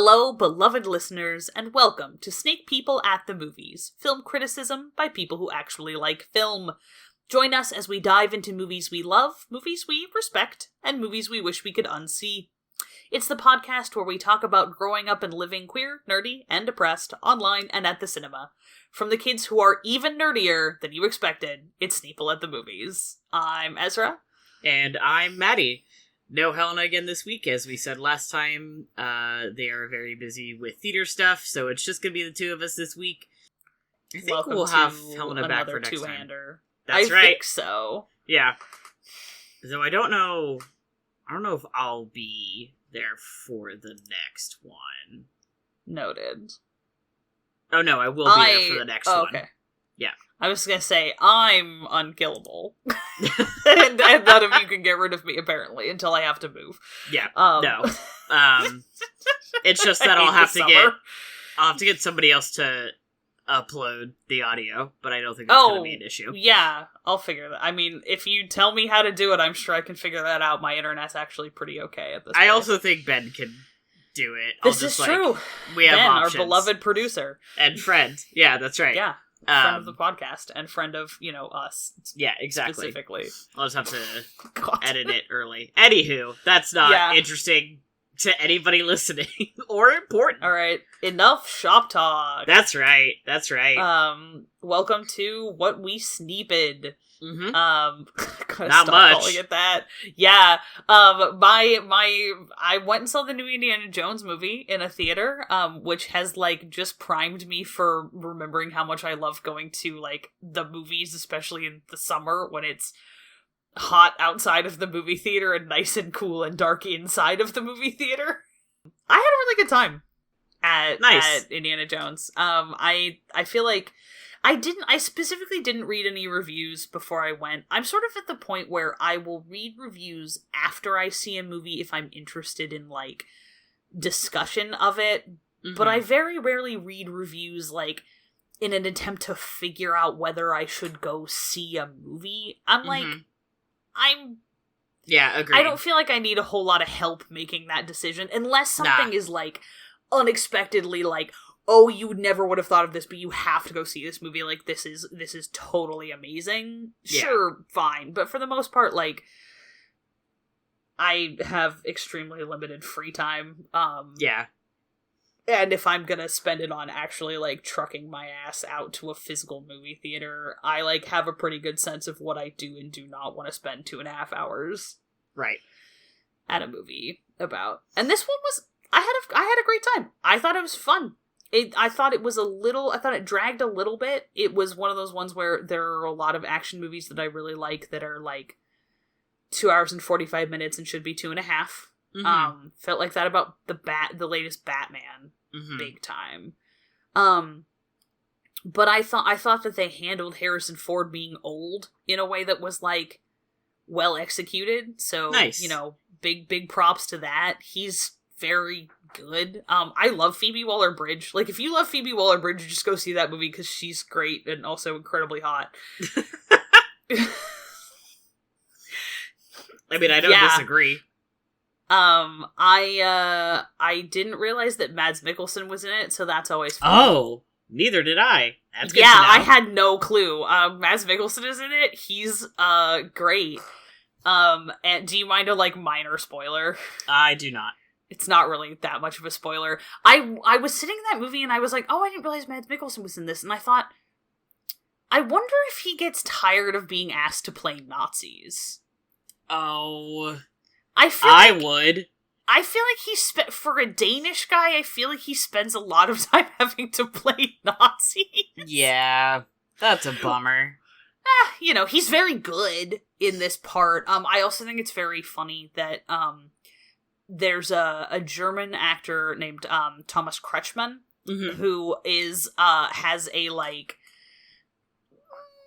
Hello, beloved listeners, and welcome to Snake People at the Movies, film criticism by people who actually like film. Join us as we dive into movies we love, movies we respect, and movies we wish we could unsee. It's the podcast where we talk about growing up and living queer, nerdy, and depressed, online and at the cinema. From the kids who are even nerdier than you expected, it's Sneeple at the Movies. I'm Ezra. And I'm Matty. No Helena again this week, as we said last time. They are very busy with theater stuff, so it's just going to be the two of us this week. I think Welcome we'll have Helena back for next two-hander. time. That's right. I think so. Yeah. So I don't know if I'll be there for the next one. Noted. Oh no, I will be there for the next one. Okay. Yeah. I was gonna say, I'm unkillable. and none of you can get rid of me, apparently, until I have to move. Yeah, no. It's just that I'll have to get somebody else to upload the audio, but I don't think that's gonna be an issue. Yeah, I'll figure that. I mean, if you tell me how to do it, I'm sure I can figure that out. My internet's actually pretty okay at this point. I also think Ben can do it. This is true. We have Ben, options. Our beloved producer. And friend. Yeah, that's right. Yeah. Friend of the podcast and friend of, us. Yeah, exactly. Specifically. I'll just have to edit it early. Anywho, that's not interesting to anybody listening or important. All right, enough shop talk. That's right. Welcome to What We Sneeped. Mm-hmm. Not much. Calling it that. Yeah. I went and saw the new Indiana Jones movie in a theater, which has just primed me for remembering how much I love going to the movies, especially in the summer when it's hot outside of the movie theater and nice and cool and dark inside of the movie theater. I had a really good time at Indiana Jones. I feel like I specifically didn't read any reviews before I went. I'm sort of at the point where I will read reviews after I see a movie if I'm interested in, discussion of it. Mm-hmm. But I very rarely read reviews, in an attempt to figure out whether I should go see a movie. Yeah, agreed. I don't feel like I need a whole lot of help making that decision, unless something is, unexpectedly, oh, you never would have thought of this, but you have to go see this movie. This is totally amazing. Yeah. Sure, fine. But for the most part, I have extremely limited free time. Yeah. And if I'm gonna spend it on actually, trucking my ass out to a physical movie theater, I, have a pretty good sense of what I do and do not want to spend 2.5 hours right at a movie about. And this one was... I had a great time. I thought it was fun. I thought it dragged a little bit. It was one of those ones where there are a lot of action movies that I really like that are 2 hours and 45 minutes and should be 2.5. Mm-hmm. Felt like that about the latest Batman, mm-hmm. big time. But I thought that they handled Harrison Ford being old in a way that was well executed. So nice. Big props to that. He's very good. I love Phoebe Waller-Bridge. If you love Phoebe Waller-Bridge, just go see that movie because she's great and also incredibly hot. I mean, I don't disagree. I didn't realize that Mads Mikkelsen was in it, so that's always fun. Oh, neither did I. That's good to know. I had no clue. Mads Mikkelsen is in it. He's great. And do you mind a minor spoiler? I do not. It's not really that much of a spoiler. I was sitting in that movie and I was like, oh, I didn't realize Mads Mikkelsen was in this. And I thought, I wonder if he gets tired of being asked to play Nazis. Oh, I would. I feel like for a Danish guy, I feel like he spends a lot of time having to play Nazis. Yeah, that's a bummer. He's very good in this part. I also think it's very funny that, there's a German actor named Thomas Kretschmann, mm-hmm. who has a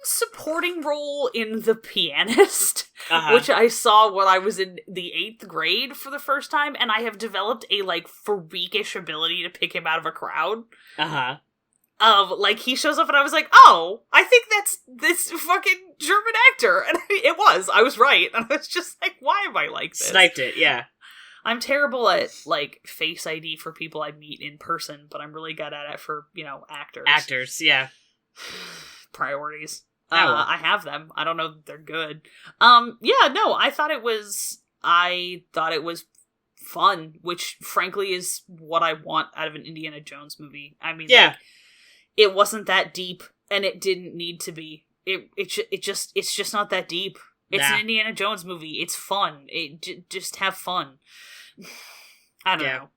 supporting role in The Pianist, uh-huh. which I saw when I was in the 8th grade for the first time, and I have developed a freakish ability to pick him out of a crowd. Uh-huh. He shows up and I was like, oh, I think that's this fucking German actor. And I was right. And I was just like, why am I like this? Sniped it, yeah. I'm terrible at, like, Face ID for people I meet in person, but I'm really good at it for, actors. Actors, yeah. Priorities. Well. I have them. I don't know that they're good. I thought it was fun, which frankly is what I want out of an Indiana Jones movie. I mean, yeah. Like, it wasn't that deep, and it didn't need to be. It's just not that deep. It's an Indiana Jones movie. It's fun. Just have fun. I don't know.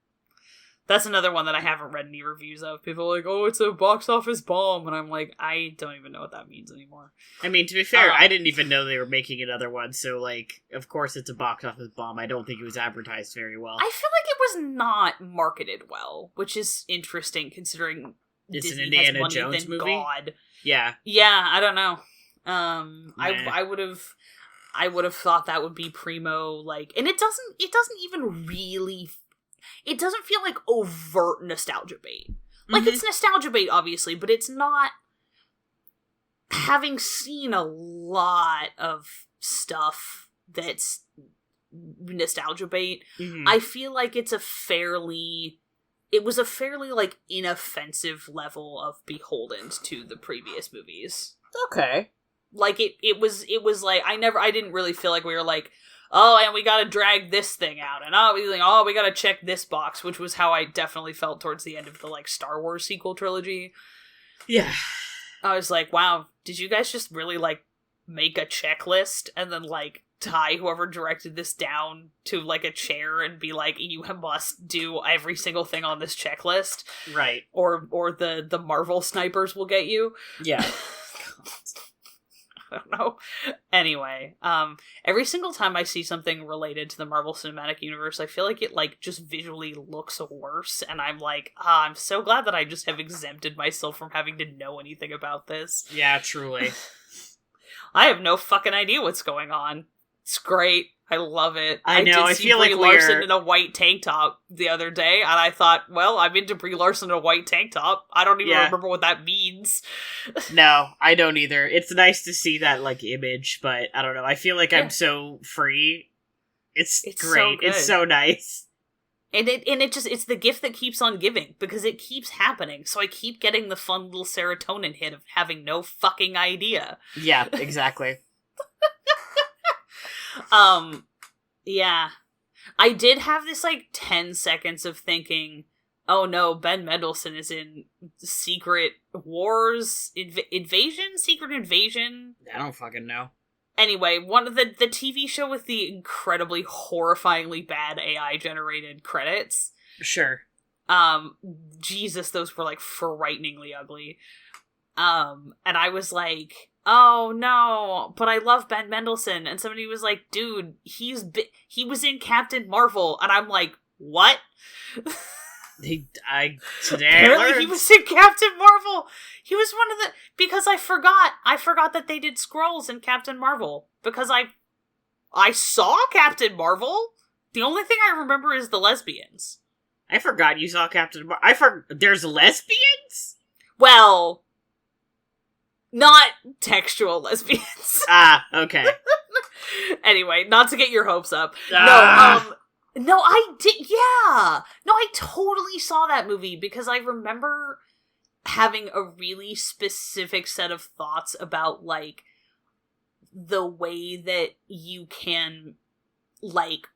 That's another one that I haven't read any reviews of. People are like, oh, it's a box office bomb. And I'm like, I don't even know what that means anymore. I mean, to be fair, I didn't even know they were making another one. So, like, of course it's a box office bomb. I don't think it was advertised very well. I feel like it was not marketed well, which is interesting considering it's Disney an Indiana has money Jones than movie? God. Yeah. Yeah, I don't know. I would have thought that would be primo, like, and it doesn't even really, it doesn't feel like overt nostalgia bait. Like, it's nostalgia bait, obviously, but it's not, having seen a lot of stuff that's nostalgia bait, I feel like it was a fairly, like, inoffensive level of beholden to the previous movies. Okay. Like, it was like, I didn't really feel like we were like, oh, and we gotta drag this thing out, and we gotta check this box, which was how I definitely felt towards the end of the, like, Star Wars sequel trilogy. Yeah. I was like, wow, did you guys just really, like, make a checklist, and then, like, tie whoever directed this down to, like, a chair and be like, you must do every single thing on this checklist? Right. Or the Marvel snipers will get you? Yeah. I don't know. Anyway, every single time I see something related to the Marvel Cinematic Universe, I feel like it, like, just visually looks worse, and I'm like, I'm so glad that I just have exempted myself from having to know anything about this. Yeah, truly. I have no fucking idea what's going on. It's great. I love it. I know, I feel like Brie Larson in a white tank top the other day, and I thought, well, I'm into Brie Larson in a white tank top. I don't even remember what that means. No, I don't either. It's nice to see that, like, image, but I don't know. I feel like I'm so free. It's great. So it's so nice. And it's the gift that keeps on giving, because it keeps happening, so I keep getting the fun little serotonin hit of having no fucking idea. Yeah, exactly. Yeah. I did have this, like, 10 seconds of thinking, oh no, Ben Mendelsohn is in Secret Wars? Secret Invasion? I don't fucking know. Anyway, one of the TV show with the incredibly horrifyingly bad AI-generated credits. Sure. Jesus, those were, like, frighteningly ugly. And I was like, oh no, but I love Ben Mendelsohn. And somebody was like, dude, he was in Captain Marvel. And I'm like, what? Apparently he was in Captain Marvel. He was one of the, because I forgot that they did Skrulls in Captain Marvel. Because I saw Captain Marvel. The only thing I remember is the lesbians. I forgot you saw Captain Marvel. There's lesbians? Well, not textual lesbians. Okay. Anyway, not to get your hopes up. No, I did, yeah! No, I totally saw that movie, because I remember having a really specific set of thoughts about, like, the way that you can, like,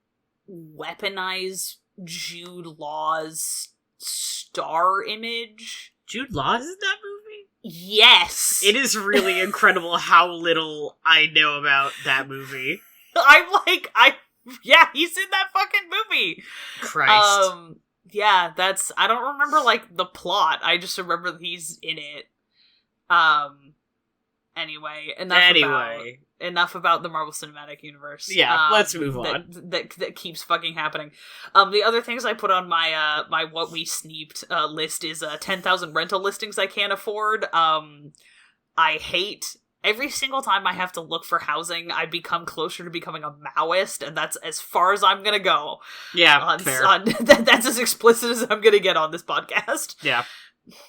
weaponize Jude Law's star image. Jude Law is in that movie? Yes! It is really incredible how little I know about that movie. Yeah, he's in that fucking movie! Christ. Yeah, I don't remember, like, the plot, I just remember that he's in it. Anyway, enough about the Marvel Cinematic Universe. Yeah, let's move on. That keeps fucking happening. The other things I put on my my what we sneeped list is 10,000 rental listings I can't afford. I hate every single time I have to look for housing, I become closer to becoming a Maoist, and that's as far as I'm gonna go. Yeah, fair. That's as explicit as I'm gonna get on this podcast. Yeah.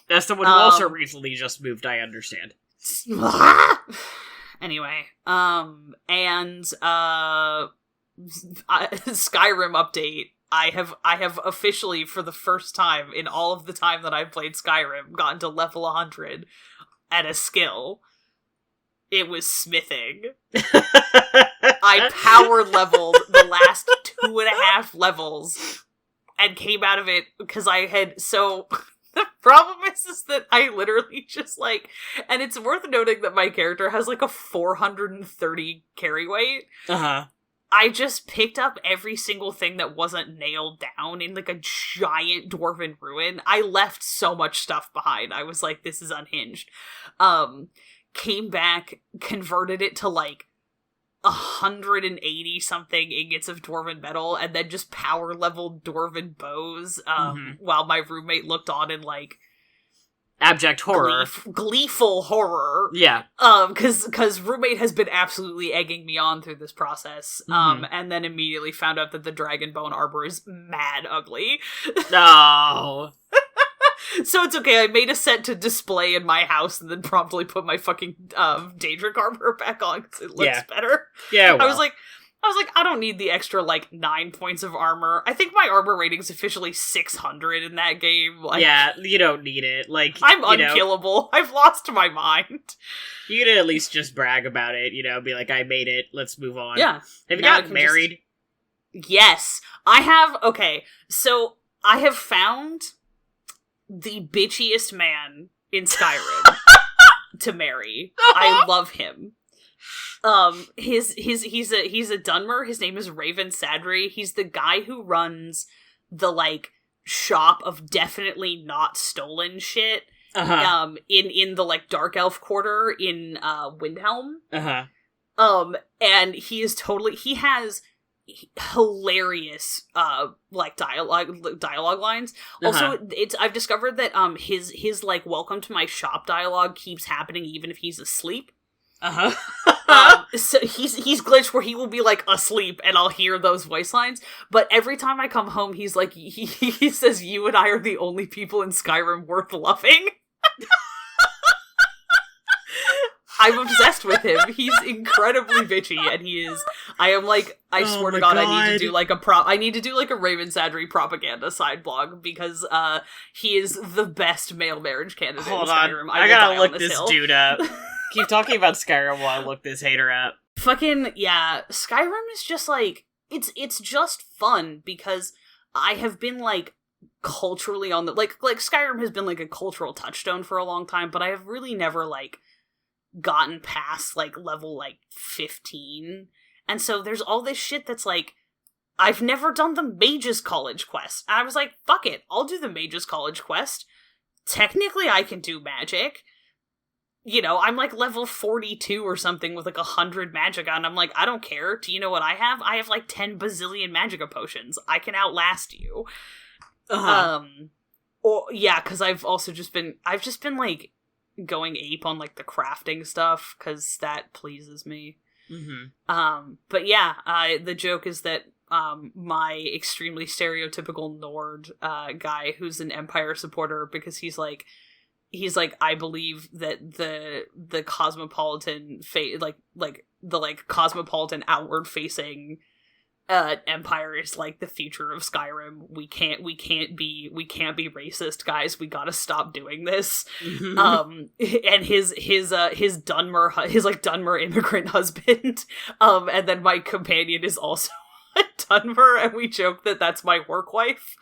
As someone who also recently just moved, I understand. Anyway, and Skyrim update. I have officially, for the first time in all of the time that I've played Skyrim, gotten to level 100 at a skill. It was smithing. I power leveled the last 2.5 levels and came out of it because I had the problem is that I literally just like, and it's worth noting that my character has like a 430 carry weight. Uh-huh. I just picked up every single thing that wasn't nailed down in like a giant dwarven ruin. I left so much stuff behind. I was like, this is unhinged. Came back, converted it to like 180 something ingots of dwarven metal, and then just power leveled dwarven bows while my roommate looked on in like abject horror, gleeful horror. Yeah. Because roommate has been absolutely egging me on through this process. And then immediately found out that the dragon bone arbor is mad ugly. No. So it's okay, I made a set to display in my house and then promptly put my fucking Daedric armor back on because it looks better. Yeah, well. I was like, I don't need the extra, 9 points of armor. I think my armor rating is officially 600 in that game. Yeah, you don't need it. I'm unkillable. I've lost my mind. You could at least just brag about it, be like, I made it, let's move on. Yeah. Have you gotten married? Yes. I have, okay, so I have found the bitchiest man in Skyrim to marry. I love him. He's a Dunmer. His name is Raven Sadri. He's the guy who runs the shop of definitely not stolen shit. In the Dark Elf Quarter in Windhelm. And he has hilarious dialogue lines. Also, I've discovered that his welcome to my shop dialogue keeps happening even if he's asleep. So he's glitched where he will be asleep and I'll hear those voice lines, but every time I come home he's like he says, "You and I are the only people in Skyrim worth loving." I'm obsessed with him. He's incredibly bitchy, and he is. I swear to God, I need to do I need to do a Raven Sadri propaganda side blog because he is the best male marriage candidate in Skyrim. I gotta look this dude up. Keep talking about Skyrim while I look this hater up. Fucking yeah, Skyrim is just it's just fun because I have been culturally on the Skyrim has been a cultural touchstone for a long time, but I have really never gotten past level 15, and so there's all this shit that's I've never done the Mages College quest. I was like, fuck it, I'll do the Mages College quest. Technically I can do magic, I'm level 42 or something with 100 magicka, and I'm I don't care. Do you know what I have? I have 10 bazillion magicka potions. I can outlast you. Or yeah, because I've just been going ape on the crafting stuff because that pleases me. But yeah, the joke is that my extremely stereotypical Nord guy who's an Empire supporter, because he's I believe that the cosmopolitan cosmopolitan outward facing Empire is the future of Skyrim. We can't be racist, guys. We gotta stop doing this. And his Dunmer, his Dunmer immigrant husband, and then my companion is also a Dunmer, and we joke that that's my work wife.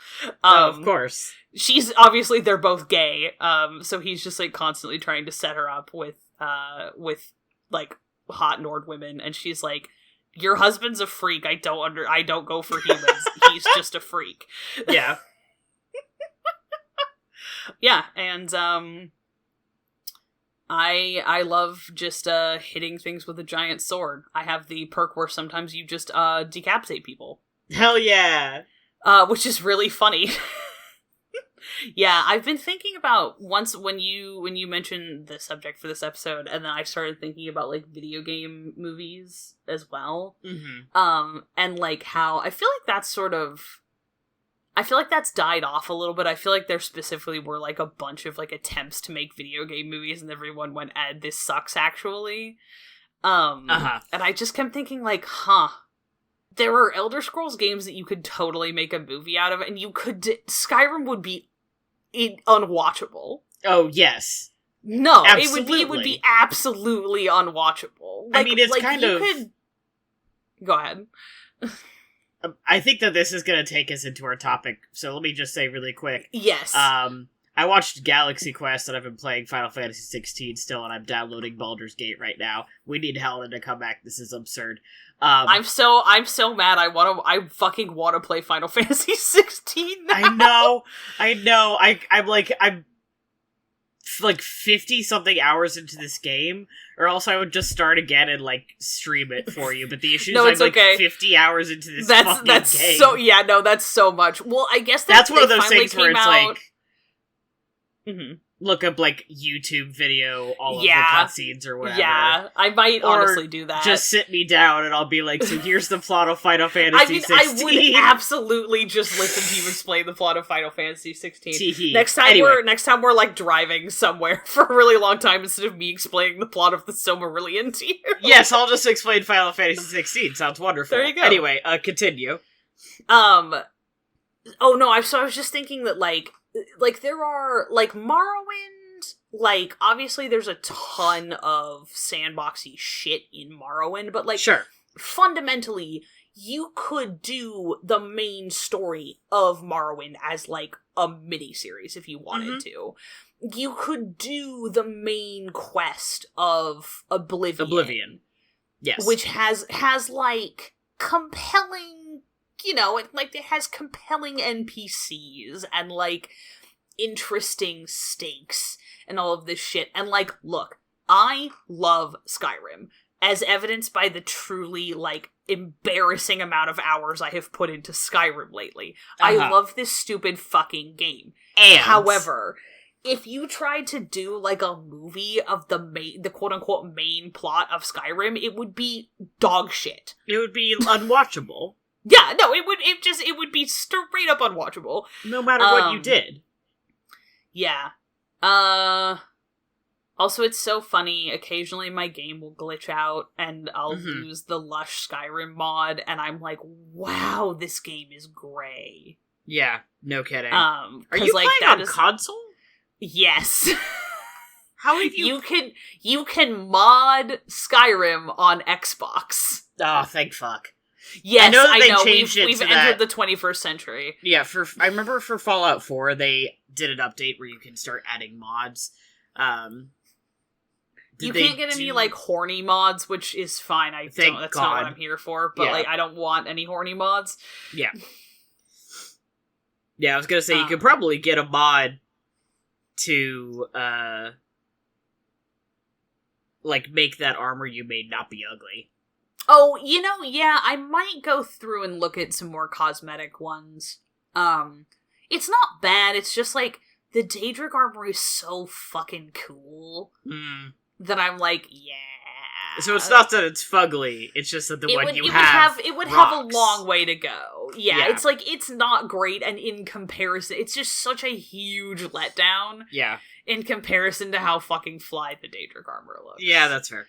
Of course. She's obviously, they're both gay, so he's just constantly trying to set her up with hot Nord women, and she's like, "Your husband's a freak. I don't go for humans. He's just a freak." Yeah. Yeah, and I love just hitting things with a giant sword. I have the perk where sometimes you just decapitate people. Hell yeah. Which is really funny. Yeah, I've been thinking about once when you mentioned the subject for this episode, and then I started thinking about video game movies as well. And how I feel that's that's died off a little bit. I feel there specifically were a bunch of attempts to make video game movies, and everyone went, this sucks actually. And I just kept thinking there are Elder Scrolls games that you could totally make a movie out of, and Skyrim would be unwatchable. Oh, yes. No, absolutely. it would be absolutely unwatchable. I mean, it's kind of... Go ahead. I think that this is going to take us into our topic, so let me just say really quick. Yes. I watched Galaxy Quest, and I've been playing Final Fantasy 16 still, and I'm downloading Baldur's Gate right now. We need Helena to come back. This is absurd. I'm so mad. I fucking want to play Final Fantasy 16 now. I know. I'm like 50 something hours into this game, or else I would just start again and like stream it for you. But the issue is I'm like okay. 50 hours into this fucking game. So that's so much. Well, I guess that's one of those things where it's out... like look up like YouTube video all of the cutscenes or whatever. Yeah, I might honestly do that. Just sit me down and I'll be like, so here's the plot of Final Fantasy 16. I would absolutely just listen to you explain the plot of Final Fantasy 16. Next time we're like driving somewhere for a really long time instead of me explaining the plot of the Silmarillion to you. Yes, I'll just explain Final Fantasy 16. Sounds wonderful. There you go. Anyway, continue. Oh no, I was just thinking that like there are, like, Morrowind, like, obviously there's a ton of sandboxy shit in Morrowind, but, like, sure. Fundamentally, you could do the main story of Morrowind as, like, a miniseries if you wanted to. You could do the main quest of Oblivion. Yes. Which has, like, compelling... You know, it has compelling NPCs and, like, interesting stakes and all of this shit. And, like, look, I love Skyrim, as evidenced by the truly, like, embarrassing amount of hours I have put into Skyrim lately. I love this stupid fucking game. However, if you tried to do, like, a movie of the quote-unquote main plot of Skyrim, it would be dog shit. It would be unwatchable. Yeah, no, it would be straight up unwatchable. No matter what you did. Yeah. Also, it's so funny, occasionally my game will glitch out, and I'll use the Lush Skyrim mod, and I'm like, wow, this game is gray. Yeah, no kidding. Are you playing on console? Yes. How have you... You can mod Skyrim on Xbox. Oh, thank fuck. Yes, I know. Changed we've entered the 21st century. Yeah, I remember for Fallout 4, they did an update where you can start adding mods. You can't get any, like, horny mods, which is fine. That's not what I'm here for, but, like, I don't want any horny mods. Yeah. Yeah, I was gonna say, you could probably get a mod to, like, make that armor you made not be ugly. Oh, you know, yeah, I might go through and look at some more cosmetic ones. It's not bad, it's just, like, the Daedric armor is so fucking cool that I'm like, yeah. So it's not that it's fugly, it's just that it would have a long way to go. Yeah, it's like, it's not great, and in comparison, it's just such a huge letdown. Yeah. In comparison to how fucking fly the Daedric armor looks. Yeah, that's fair.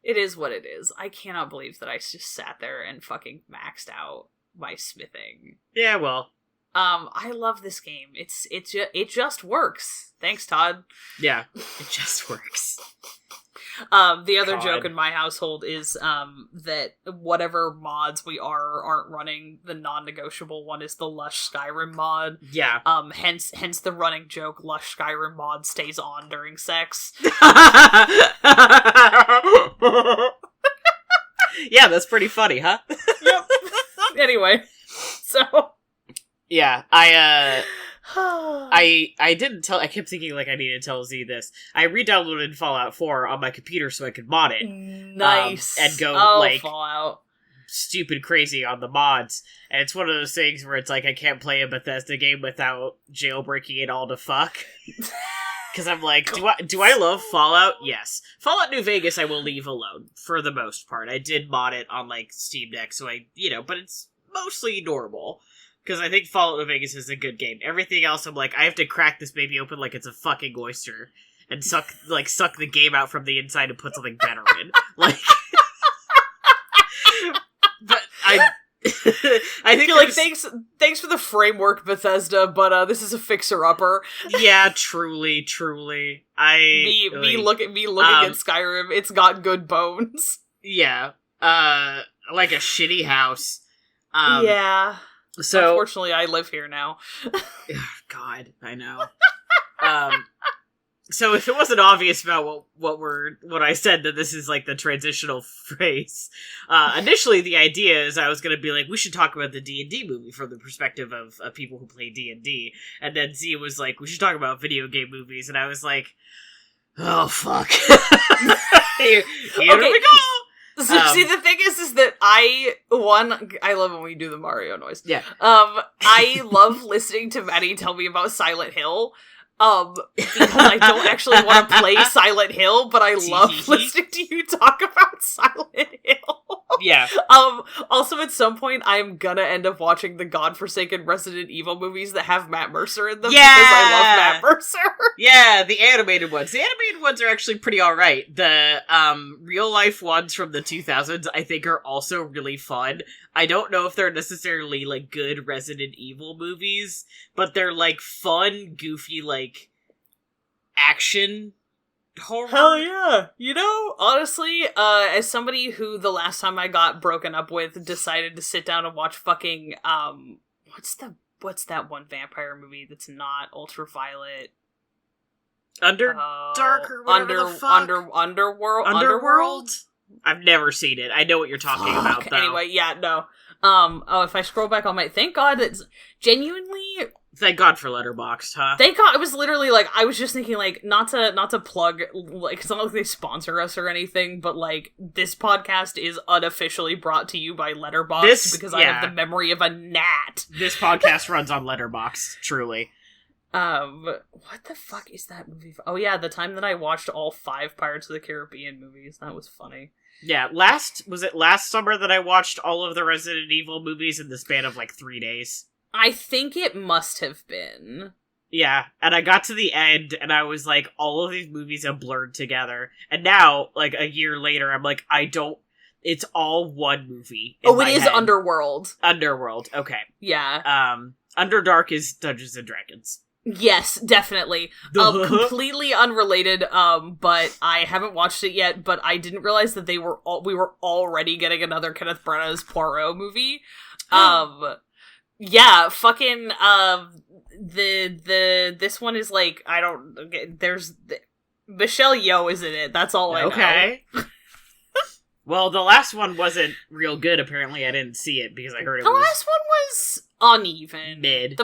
It is what it is. I cannot believe that I just sat there and fucking maxed out my smithing. Yeah, well. I love this game. It just works. Thanks, Todd. Yeah, it just works. The other joke in my household is that whatever mods we aren't running, the non-negotiable one is the Lush Skyrim mod. Yeah. Hence the running joke, Lush Skyrim mod stays on during sex. Yeah, that's pretty funny, huh? Yep. Anyway, so yeah, I didn't tell. I kept thinking like I needed to tell Z this. I re-downloaded Fallout 4 on my computer so I could mod it. Nice. And go like Fallout. Stupid crazy on the mods. And it's one of those things where it's like I can't play a Bethesda game without jailbreaking it all to fuck. Because I'm like, do I love Fallout? Yes. Fallout New Vegas I will leave alone for the most part. I did mod it on like Steam Deck, so but it's mostly normal. Because I think Fallout New Vegas is a good game. Everything else, I'm like, I have to crack this baby open like it's a fucking oyster. And suck the game out from the inside and put something better in. Like... But I think feel like thanks for the framework, Bethesda, but this is a fixer-upper. Yeah, truly. Me looking at Skyrim, it's got good bones. Yeah. Like a shitty house. Yeah. So unfortunately, I live here now. God, I know. So if it wasn't obvious about what I said, that this is like the transitional phrase, initially the idea is I was going to be like, we should talk about the D&D movie from the perspective of people who play D&D, and then Z was like, we should talk about video game movies, and I was like, oh fuck. Here we go! See, the thing is that I love when we do the Mario noise. Yeah. I love listening to Matty tell me about Silent Hill. Because I don't actually want to play Silent Hill, but I love listening to you talk about Silent Hill. Yeah. Also, at some point, I'm gonna end up watching the godforsaken Resident Evil movies that have Matt Mercer in them, because I love Matt Mercer. Yeah, the animated ones. The animated ones are actually pretty alright. The, real-life ones from the 2000s, I think, are also really fun. I don't know if they're necessarily, like, good Resident Evil movies, but they're, like, fun, goofy, like, action horror. Hell yeah. You know, honestly, as somebody who the last time I got broken up with decided to sit down and watch fucking, what's that one vampire movie that's not Ultraviolet? Underdark or whatever the fuck? Underworld? I've never seen it. I know what you're talking about, though. Anyway, yeah, no. If I scroll back on my... Thank God that's genuinely... Thank God for Letterboxd, huh? Thank God. It was literally, like, I was just thinking, like, not to plug, like, it's not like they sponsor us or anything, but, like, this podcast is unofficially brought to you by Letterboxd because I have the memory of a gnat. This podcast runs on Letterboxd, truly. What the fuck is that movie? Oh yeah, the time that I watched all 5 Pirates of the Caribbean movies. That was funny. Yeah, last summer that I watched all of the Resident Evil movies in the span of like 3 days? I think it must have been. Yeah, and I got to the end, and I was like, all of these movies have blurred together. And now, like, a year later, I'm like, it's all one movie in my is head. Underworld. Underworld, okay. Yeah. Underdark is Dungeons and Dragons. Yes, definitely. Completely unrelated, but I haven't watched it yet, but I didn't realize that we were already getting another Kenneth Branagh's Poirot movie. Yeah, fucking, this one is like, Michelle Yeoh is in it, that's all I know. Okay. Well, the last one wasn't real good, apparently. I didn't see it because I heard the last one was uneven. Mid.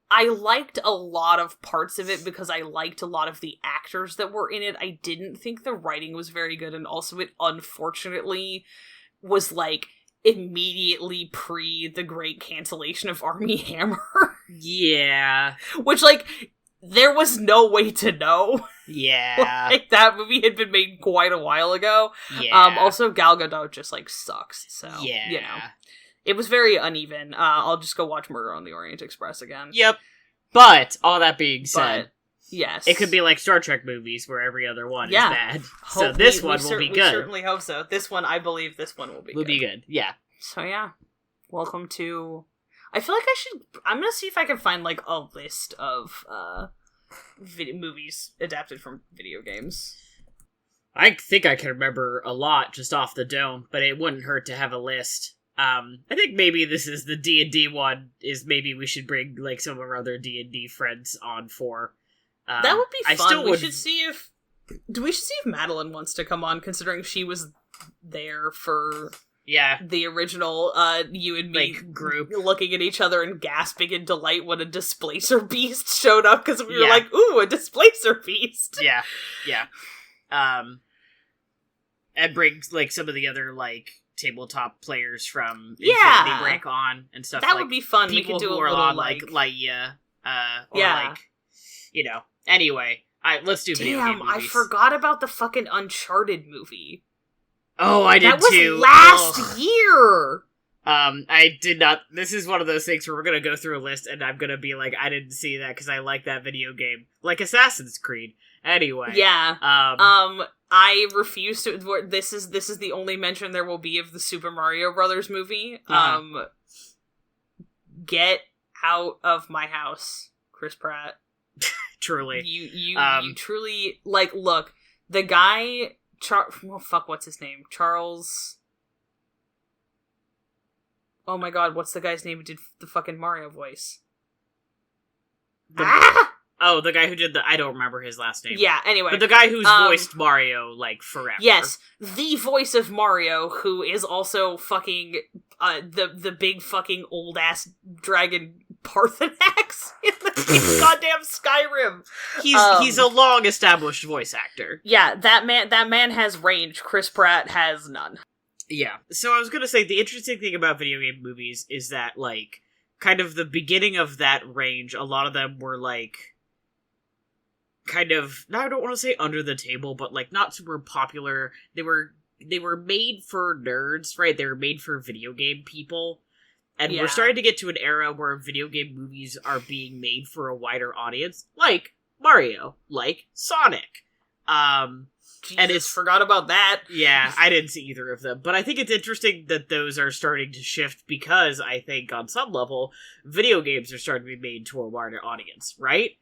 I liked a lot of parts of it because I liked a lot of the actors that were in it. I didn't think the writing was very good, and also it unfortunately was like immediately pre the great cancellation of Armie Hammer. Yeah. Which, like, there was no way to know. Yeah. Like, that movie had been made quite a while ago. Yeah. Also, Gal Gadot just, like, sucks, so, yeah. You know. It was very uneven. I'll just go watch Murder on the Orient Express again. Yep. But, all that being said... yes. It could be like Star Trek movies where every other one is bad. So this one will be good. We certainly hope so. I believe this one will be good. Will be good, yeah. So yeah. Welcome to... I feel like I'm gonna see if I can find, like, a list of, movies adapted from video games. I think I can remember a lot just off the dome, but it wouldn't hurt to have a list. I think maybe this is the D&D one, is maybe we should bring, like, some of our other D&D friends on for... that would be fun. We should see if Madeline wants to come on, considering she was there for the original you and me, like, group, looking at each other and gasping in delight when a displacer beast showed up, because we were like, ooh, a displacer beast. Yeah. And bring, like, some of the other, like, tabletop players from Infinity Break on and stuff. That would be fun. We could do a little, like Laia, like, you know. Anyway, let's do video game movies. I forgot about the fucking Uncharted movie. Oh, I did too. That was last year! I did not... This is one of those things where we're gonna go through a list and I'm gonna be like, I didn't see that because I like that video game. Like Assassin's Creed. Anyway. Yeah. I refuse to. This is the only mention there will be of the Super Mario Brothers movie. Get out of my house, Chris Pratt. Truly, you truly like. Look, the guy. What's his name? Charles. Oh my god, what's the guy's name who did the fucking Mario voice? Oh, the guy who did I don't remember his last name. Yeah, anyway. But the guy who's voiced Mario, like, forever. Yes, the voice of Mario, who is also fucking, the big fucking old-ass dragon Parthenax in the goddamn Skyrim. He's a long-established voice actor. Yeah, that man has range. Chris Pratt has none. Yeah. So I was gonna say, the interesting thing about video game movies is that, like, kind of the beginning of that range, a lot of them were, like, kind of, now I don't want to say under the table, but, like, not super popular. They were made for nerds, right? They were made for video game people. And we're starting to get to an era where video game movies are being made for a wider audience, like Mario, like Sonic. Jesus, and it's forgot about that. Yeah, I didn't see either of them. But I think it's interesting that those are starting to shift because I think on some level, video games are starting to be made to a wider audience, right?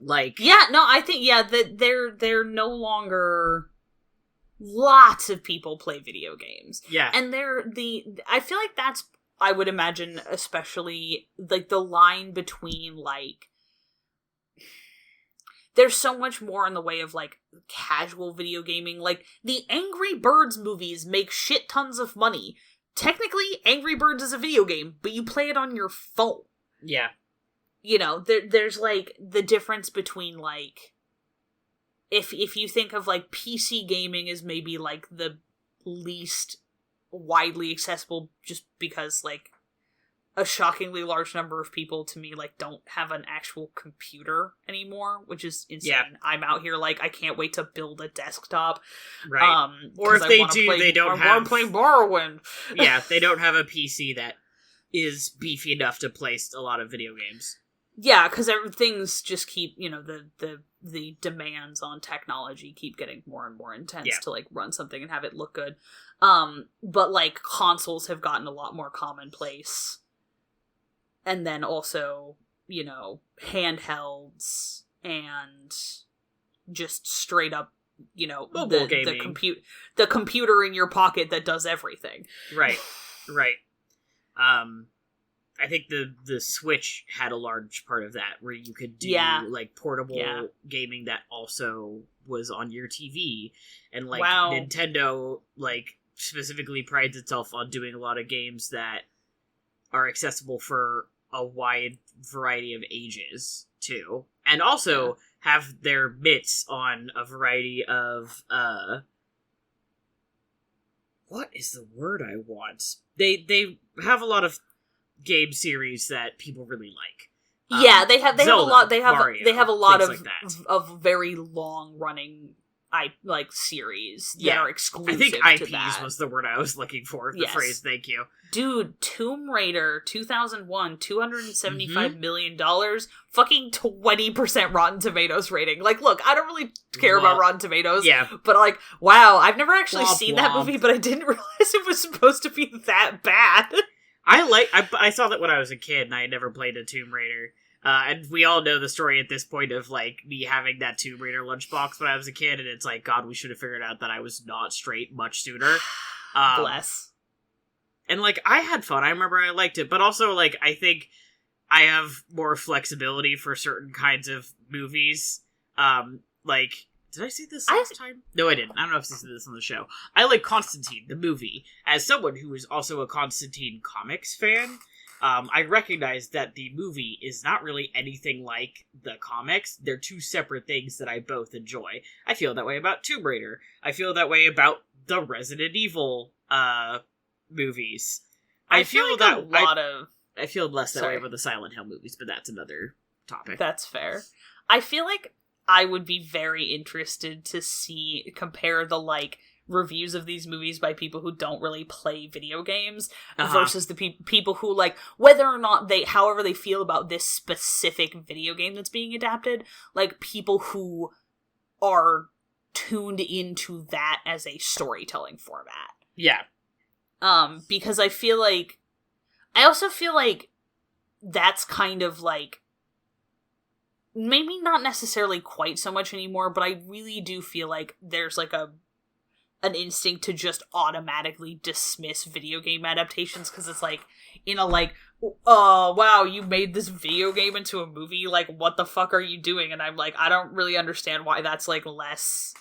Like, yeah, no, I think that they're no longer. Lots of people play video games. Yeah, and I feel like that's, I would imagine, especially like the line between like. There's so much more in the way of, like, casual video gaming. Like, the Angry Birds movies make shit tons of money. Technically, Angry Birds is a video game, but you play it on your phone. Yeah. You know, there's, like, the difference between, like... If you think of, like, PC gaming as maybe, like, the least widely accessible just because, like... a shockingly large number of people, to me, like, don't have an actual computer anymore, which is insane. Yeah. I'm out here, like, I can't wait to build a desktop. Right. Or if they do, they don't have... I want to play Morrowind. Yeah, they don't have a PC that is beefy enough to play a lot of video games. Yeah, because things just keep, you know, the demands on technology keep getting more and more intense to, like, run something and have it look good. But, like, consoles have gotten a lot more commonplace. And then also, you know, handhelds and just straight up, you know, the computer in your pocket that does everything. Right. I think the Switch had a large part of that, where you could do like portable gaming that also was on your TV, and like Nintendo like specifically prides itself on doing a lot of games that are accessible for a wide variety of ages, too. And also have their mitts on a variety of, what is the word I want? They have a lot of game series that people really like. Yeah, they have a lot. They have Mario, they have a lot of very long running series that are exclusive. I think IPs was the word I was looking for. The phrase. Thank you, dude. Tomb Raider 2001, $275 million, fucking 20% Rotten Tomatoes rating. Like, look, I don't really care about Rotten Tomatoes. But like, wow, I've never actually seen that movie, but I didn't realize it was supposed to be that bad. I saw that when I was a kid, and I had never played a Tomb Raider. And we all know the story at this point of, like, me having that Tomb Raider lunchbox when I was a kid, and it's like, God, we should have figured out that I was not straight much sooner. Bless. And, like, I had fun. I remember I liked it. But also, like, I think I have more flexibility for certain kinds of movies. Like, did I say this last time? No, I didn't. I don't know if I said this on the show. I like Constantine, the movie. As someone who is also a Constantine comics fan... I recognize that the movie is not really anything like the comics. They're two separate things that I both enjoy. I feel that way about Tomb Raider. I feel that way about the Resident Evil movies. I feel less that way about the Silent Hill movies, but that's another topic. That's fair. I feel like I would be very interested to compare the, like, reviews of these movies by people who don't really play video games versus the people who, like, whether or not however they feel about this specific video game that's being adapted, like, people who are tuned into that as a storytelling format. Yeah. Because I also feel like that's kind of like, maybe not necessarily quite so much anymore, but I really do feel like there's like an instinct to just automatically dismiss video game adaptations, because it's like, in a like, wow, you made this video game into a movie, like, what the fuck are you doing? And I'm like, I don't really understand why that's like less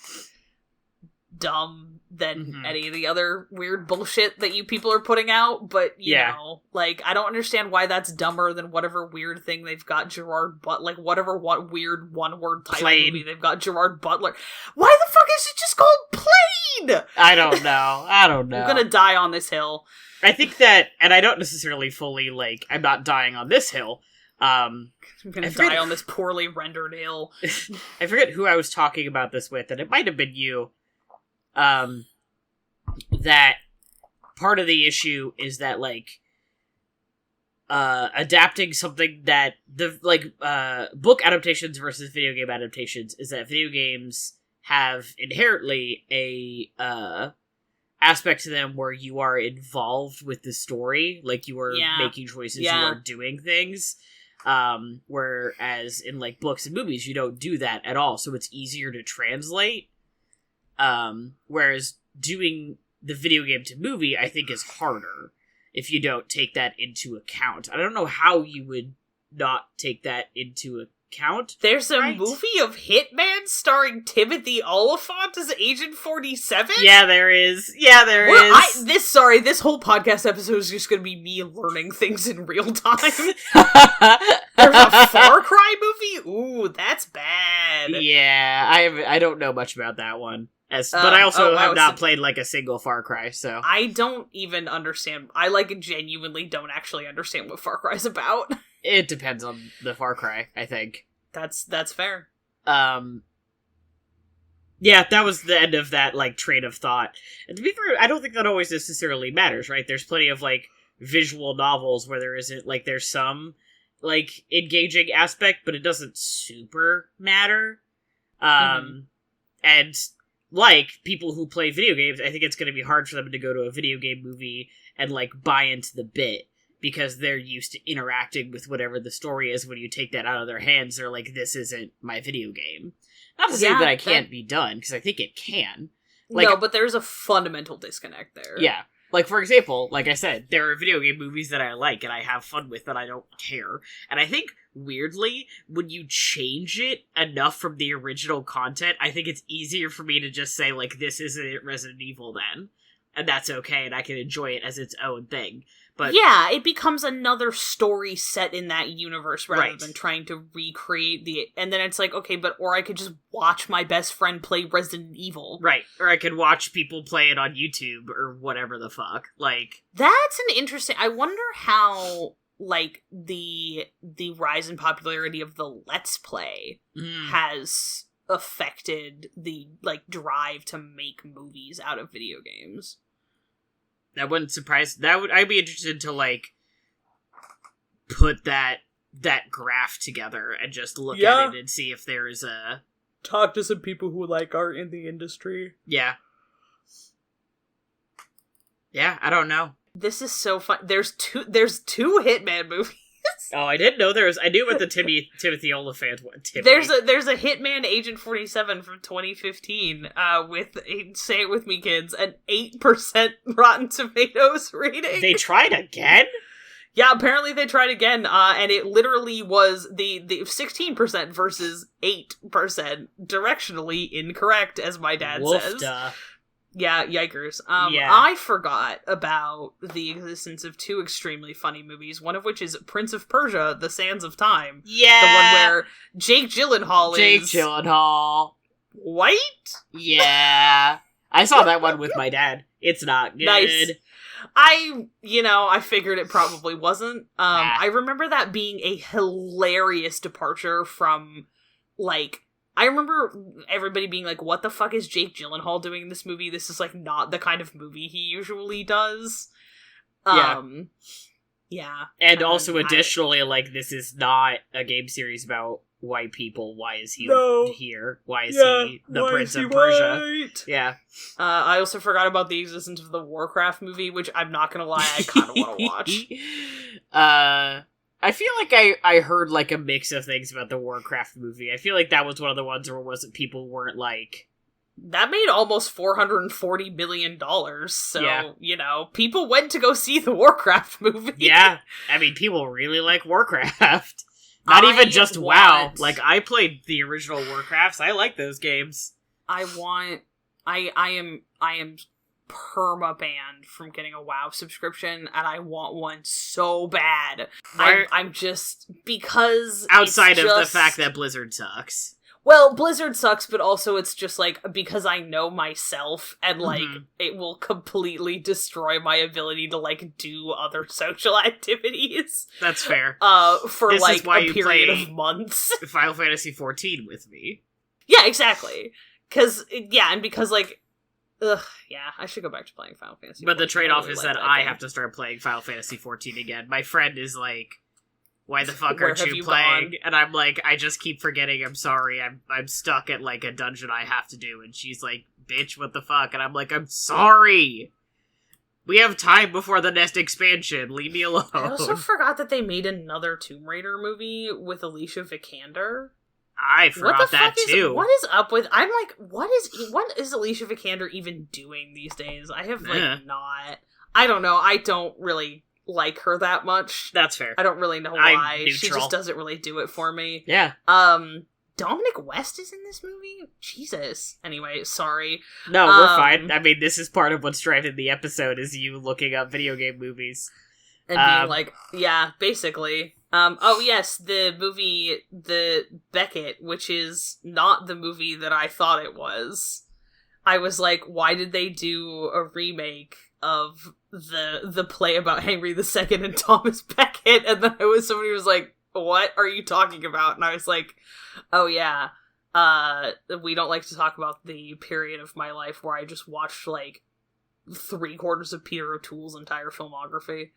dumb than any of the other weird bullshit that you people are putting out, but you know, like, I don't understand why that's dumber than whatever weird thing they've got Gerard Butler, like, whatever weird one-word title movie they've got Gerard Butler. Why the fuck is it just called Plane? I don't know. I'm gonna die on this hill. I think that, and I don't necessarily fully, like, I'm not dying on this hill. I'm gonna die on this poorly rendered hill. I forget who I was talking about this with, and it might have been you. That part of the issue is that, like, adapting something that book adaptations versus video game adaptations is that video games have inherently a aspect to them where you are involved with the story, like you are making choices, you are doing things, whereas in like books and movies you don't do that at all, so it's easier to translate. Whereas doing the video game to movie, I think, is harder if you don't take that into account. I don't know how you would not take that into account. There's a movie of Hitman starring Timothy Oliphant as Agent 47? Yeah, there is. Yeah, there is. This whole podcast episode is just gonna be me learning things in real time. There's a Far Cry movie? Ooh, that's bad. Yeah, I don't know much about that one. But I also have not played, like, a single Far Cry, so... I don't even understand. I, like, genuinely don't actually understand what Far Cry's about. It depends on the Far Cry, I think. That's fair. Yeah, that was the end of that, like, train of thought. And to be fair, I don't think that always necessarily matters, right? There's plenty of, like, visual novels where there isn't, like, there's some, like, engaging aspect, but it doesn't super matter. And... like, people who play video games, I think it's going to be hard for them to go to a video game movie and, like, buy into the bit, because they're used to interacting with whatever the story is. When you take that out of their hands, they're like, this isn't my video game. Not to say that it can't be done, because I think it can. Like, no, but there's a fundamental disconnect there. Yeah. Like, for example, like I said, there are video game movies that I like and I have fun with that I don't care. And I think, weirdly, when you change it enough from the original content, I think it's easier for me to just say, like, this isn't Resident Evil then. And that's okay, and I can enjoy it as its own thing. But yeah, it becomes another story set in that universe rather than trying to recreate and then it's like, okay, or I could just watch my best friend play Resident Evil. Right. Or I could watch people play it on YouTube or whatever the fuck. Like, that's an interesting... I wonder how, like, the rise in popularity of the Let's Play has affected the, like, drive to make movies out of video games. That wouldn't surprise... I'd be interested to, like, put that graph together and just look at it and see if there is a... Talk to some people who, like, are in the industry. Yeah. Yeah, I don't know. This is so fun. There's two Hitman movies. Oh, I didn't know there was... I knew what the Timothy Oliphant one. There's a Hitman Agent 47 from 2015 with, say it with me, kids, an 8% Rotten Tomatoes rating. They tried again? Yeah, apparently they tried again, and it literally was the 16% versus 8%, directionally incorrect, as my dad says. Yeah, yikers. I forgot about the existence of two extremely funny movies, one of which is Prince of Persia, The Sands of Time. Yeah! The one where Jake Gyllenhaal Jake Gyllenhaal. White? Yeah. I saw that one with my dad. It's not good. Nice. I figured it probably wasn't. I remember that being a hilarious departure from, like... I remember everybody being like, what the fuck is Jake Gyllenhaal doing in this movie? This is, like, not the kind of movie he usually does. Yeah. And also, additionally, like, this is not a game series about white people. Why is he here? Why is he the Prince of Persia? White? Yeah. I also forgot about the existence of the Warcraft movie, which I'm not gonna lie, I kind of want to watch. I feel like I heard like a mix of things about the Warcraft movie. I feel like that was one of the ones where people weren't like... That made almost $440 million, so, you know, people went to go see the Warcraft movie. Yeah, I mean, people really like Warcraft. Not even just WoW. Like, I played the original Warcrafts. I like those games. I am perma-banned from getting a WoW subscription, and I want one so bad. I'm just... Because outside of the fact that Blizzard sucks. Well, Blizzard sucks, but also it's just, like, because I know myself, and, like, it will completely destroy my ability to, like, do other social activities. That's fair. For, this like, a period of months. Final Fantasy XIV with me. Yeah, exactly. Because, like, I should go back to playing Final Fantasy XIV. But the trade-off is that I have to start playing Final Fantasy XIV again. My friend is like... Why the fuck aren't you playing? And I'm like, I just keep forgetting, I'm sorry, I'm stuck at, like, a dungeon I have to do, and she's like, bitch, what the fuck? And I'm like, I'm sorry! We have time before the next expansion, leave me alone. I also forgot that they made another Tomb Raider movie with Alicia Vikander. I forgot that too. What is up with... I'm like, what is Alicia Vikander even doing these days? I have, like, not... I don't know, I don't really... like her that much. That's fair. I don't really know why. She just doesn't really do it for me. Yeah. Dominic West is in this movie? Jesus. Anyway, sorry. No, we're fine. I mean, this is part of what's driving the episode, is you looking up video game movies. And being like, yeah, basically. Oh yes, the movie, The Beckett, which is not the movie that I thought it was. I was like, why did they do a remake of the play about Henry II and Thomas Becket? And then somebody was like, what are you talking about? And I was like, oh yeah, we don't like to talk about the period of my life where I just watched like 3/4 of Peter O'Toole's entire filmography.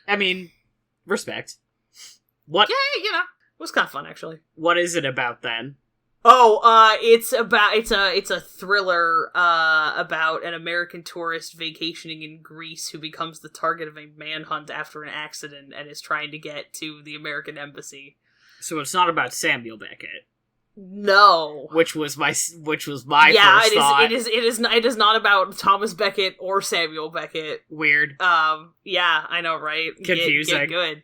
I mean, respect. What? Yeah, you know, it was kind of fun actually. What is it about then? Oh, it's a thriller about an American tourist vacationing in Greece who becomes the target of a manhunt after an accident and is trying to get to the American embassy. So it's not about Samuel Beckett. No, which was my first thought. It is not about Thomas Becket or Samuel Beckett. Weird. Yeah, I know, right? Confusing. Get good.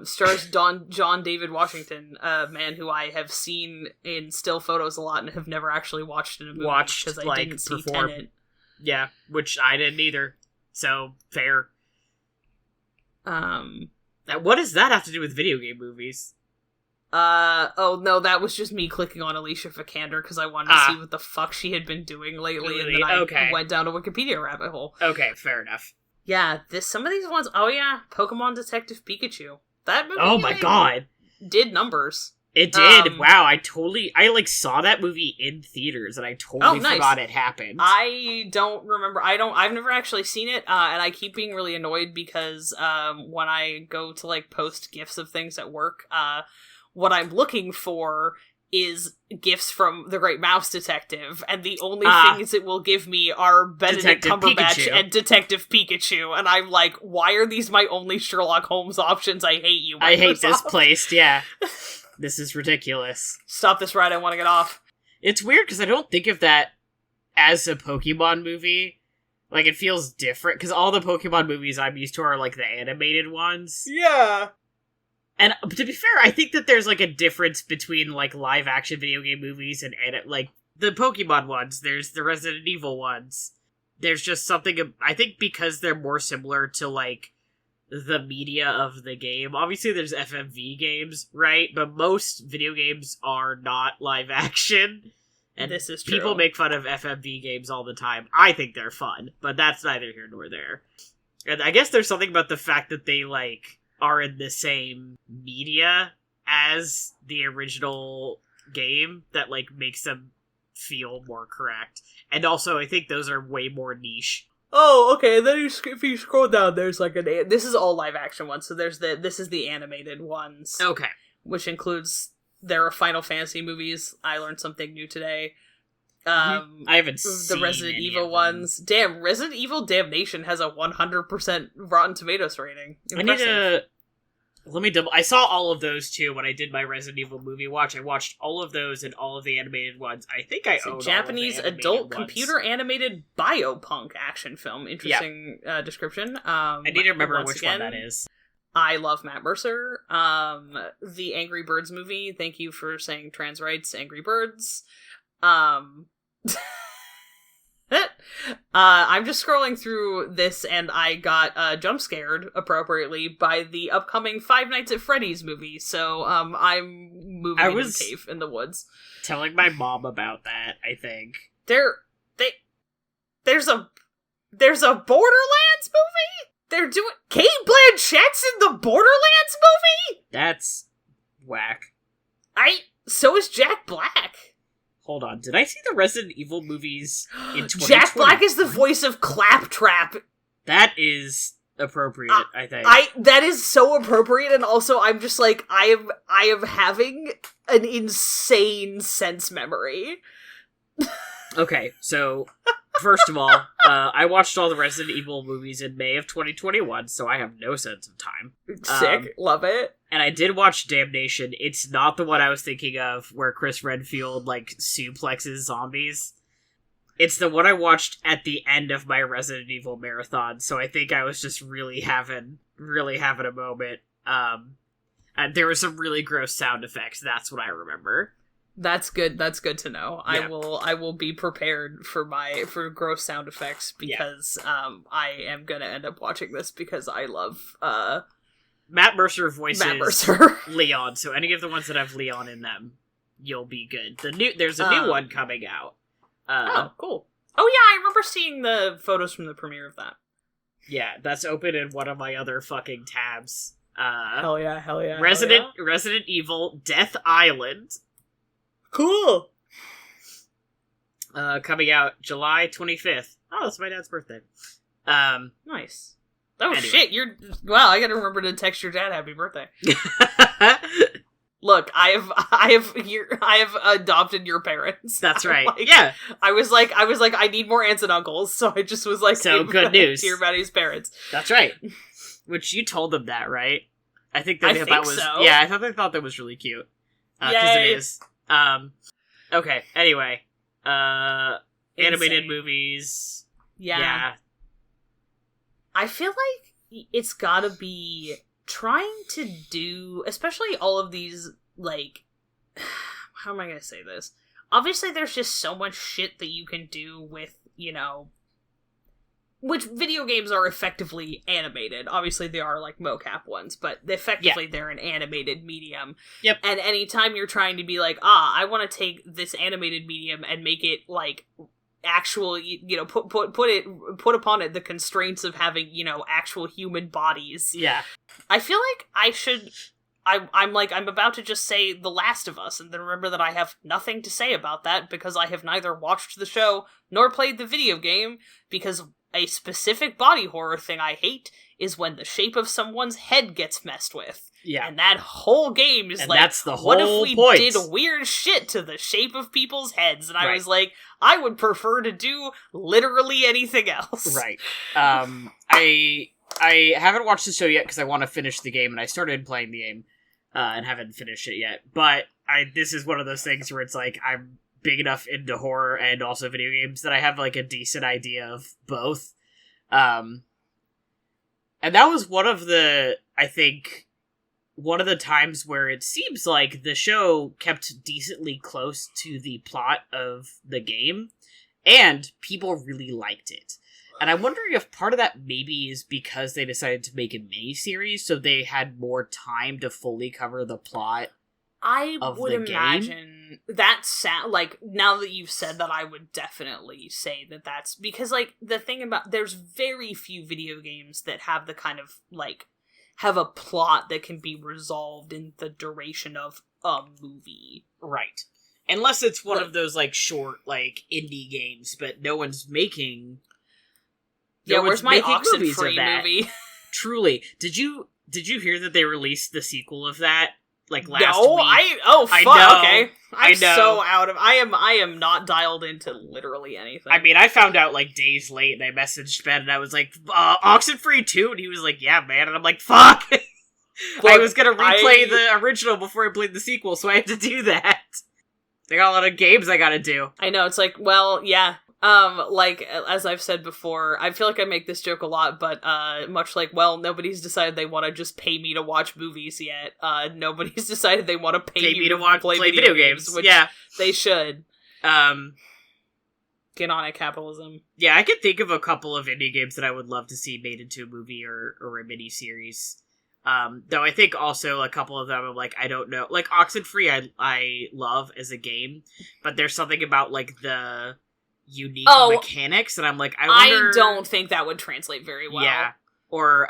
Stars John David Washington, a man who I have seen in still photos a lot and have never actually watched in a movie because I didn't see Tenet. Yeah, which I didn't either. So fair. What does that have to do with video game movies? Oh no, that was just me clicking on Alicia Vikander because I wanted to see what the fuck she had been doing lately, and then I went down a Wikipedia rabbit hole. Okay, fair enough. Yeah, some of these ones. Oh yeah, Pokemon Detective Pikachu. That movie. Oh my god, did numbers. It did. Wow, I saw that movie in theaters, and I totally forgot it happened. I don't remember. I've never actually seen it, and I keep being really annoyed because when I go to like post GIFs of things at work, what I'm looking for is gifts from The Great Mouse Detective, and the only things it will give me are Benedict Cumberbatch and Detective Pikachu, and I'm like, why are these my only Sherlock Holmes options? I hate you, Microsoft. I hate this place, yeah. This is ridiculous. Stop this ride, I want to get off. It's weird, because I don't think of that as a Pokemon movie. Like, it feels different, because all the Pokemon movies I'm used to are, like, the animated ones. Yeah. And to be fair, I think that there's, like, a difference between, like, live-action video game movies and like, the Pokemon ones. There's the Resident Evil ones. There's just something, I think because they're more similar to, like, the media of the game. Obviously, there's FMV games, right? But most video games are not live-action. And this is true. People make fun of FMV games all the time. I think they're fun, but that's neither here nor there. And I guess there's something about the fact that they, like, are in the same media as the original game that, like, makes them feel more correct. And also, I think those are way more niche. Oh, okay, then if you scroll down, there's, like, this is all live-action ones, so this is the animated ones. Okay. Which includes there are Final Fantasy movies. I learned something new today. I haven't seen the Resident any Evil of them. ones. Damn, Resident Evil Damnation has a 100% Rotten Tomatoes rating. Impressive. I saw all of those too when I did my Resident Evil movie watch. I watched all of those and all of the animated ones. I think I own Japanese all of the animated adult ones. computer animated biopunk action film. Interesting description. I need to remember which one that is. I love Matt Mercer. The Angry Birds movie. Thank you for saying trans rights, Angry Birds. I'm just scrolling through this and I got jump scared appropriately by the upcoming Five Nights at Freddy's movie. So I'm moving into a cave in the woods. Telling my mom about that, I think. There's a Borderlands movie? They're doing Kate Blanchett's in the Borderlands movie? That's whack. So is Jack Black. Hold on, did I see the Resident Evil movies in 2020? Jack Black is the voice of Claptrap. That is appropriate, I think. That is so appropriate, and also I'm just like, I am having an insane sense memory. Okay, so, first of all, I watched all the Resident Evil movies in May of 2021, so I have no sense of time. Sick, love it. And I did watch Damnation. It's not the one I was thinking of, where Chris Redfield, suplexes zombies. It's the one I watched at the end of my Resident Evil marathon, so I think I was just really having a moment. And there were some really gross sound effects, that's what I remember. That's good to know. Yeah. I will be prepared for gross sound effects, because I am gonna end up watching this because I love Matt Mercer voices Leon, so any of the ones that have Leon in them, you'll be good. There's a new one coming out. Oh, cool. Oh yeah, I remember seeing the photos from the premiere of that. Yeah, that's open in one of my other fucking tabs. Hell yeah. Resident Evil Death Island. Cool. Coming out July 25th. Oh, that's my dad's birthday. Nice. Oh anyway. Shit, I gotta remember to text your dad happy birthday. Look, I have adopted your parents. That's right. Yeah. I was like, I need more aunts and uncles, so I just was like, so good news. Dear Maddie's parents. That's right. Which you told them that, right? I think that was so. Yeah, I thought they thought that was really cute. Because it is. Okay, anyway. Animated movies. Yeah. I feel like it's gotta be trying to do, especially all of these, how am I gonna say this? Obviously there's just so much shit that you can do with, which video games are effectively animated. Obviously they are mocap ones, but effectively they're an animated medium. Yep. And anytime you're trying to be I want to take this animated medium and make it actual, put upon it the constraints of having, actual human bodies. Yeah. I feel like I'm about to just say The Last of Us, and then remember that I have nothing to say about that because I have neither watched the show nor played the video game, because a specific body horror thing I hate is when the shape of someone's head gets messed with. Yeah. And that whole game is that's the whole what if we point? Did weird shit to the shape of people's heads? And I was like, I would prefer to do literally anything else. Right. I haven't watched the show yet because I want to finish the game, and I started playing the game and haven't finished it yet. But this is one of those things where it's I'm big enough into horror and also video games that I have a decent idea of both. And that was one of the times where it seems like the show kept decently close to the plot of the game, and people really liked it. And I'm wondering if part of that maybe is because they decided to make a miniseries, so they had more time to fully cover the plot. I would imagine that now that you've said that, I would definitely say that's because the thing about, there's very few video games that have the kind of have a plot that can be resolved in the duration of a movie. Right. Unless it's one of those short indie games, but no one's making where's my Oxenfree movie? Truly. Did you hear that they released the sequel of that? like last no, week. I know. okay. I know. So out of I am not dialed into literally anything. I mean, I found out like days late, and I messaged Ben, and I was like, Oxenfree 2? And he was like, yeah, man. And I'm like, fuck! Look, I was gonna replay the original before I played the sequel, so I had to do that. I got a lot of games I gotta do. I know, it's like, well, yeah. Like, as I've said before, I feel like I make this joke a lot, but, much like, well, nobody's decided they want to just pay me to watch movies yet. Nobody's decided they want to pay me to play video games, which they should. Get on it, capitalism. Yeah, I could think of a couple of indie games that I would love to see made into a movie or a miniseries. Though I think also a couple of them I'm like, I don't know. Like, Oxenfree I love as a game, but there's something about, like, the unique mechanics, and I'm like, I don't think that would translate very well. Yeah. Or,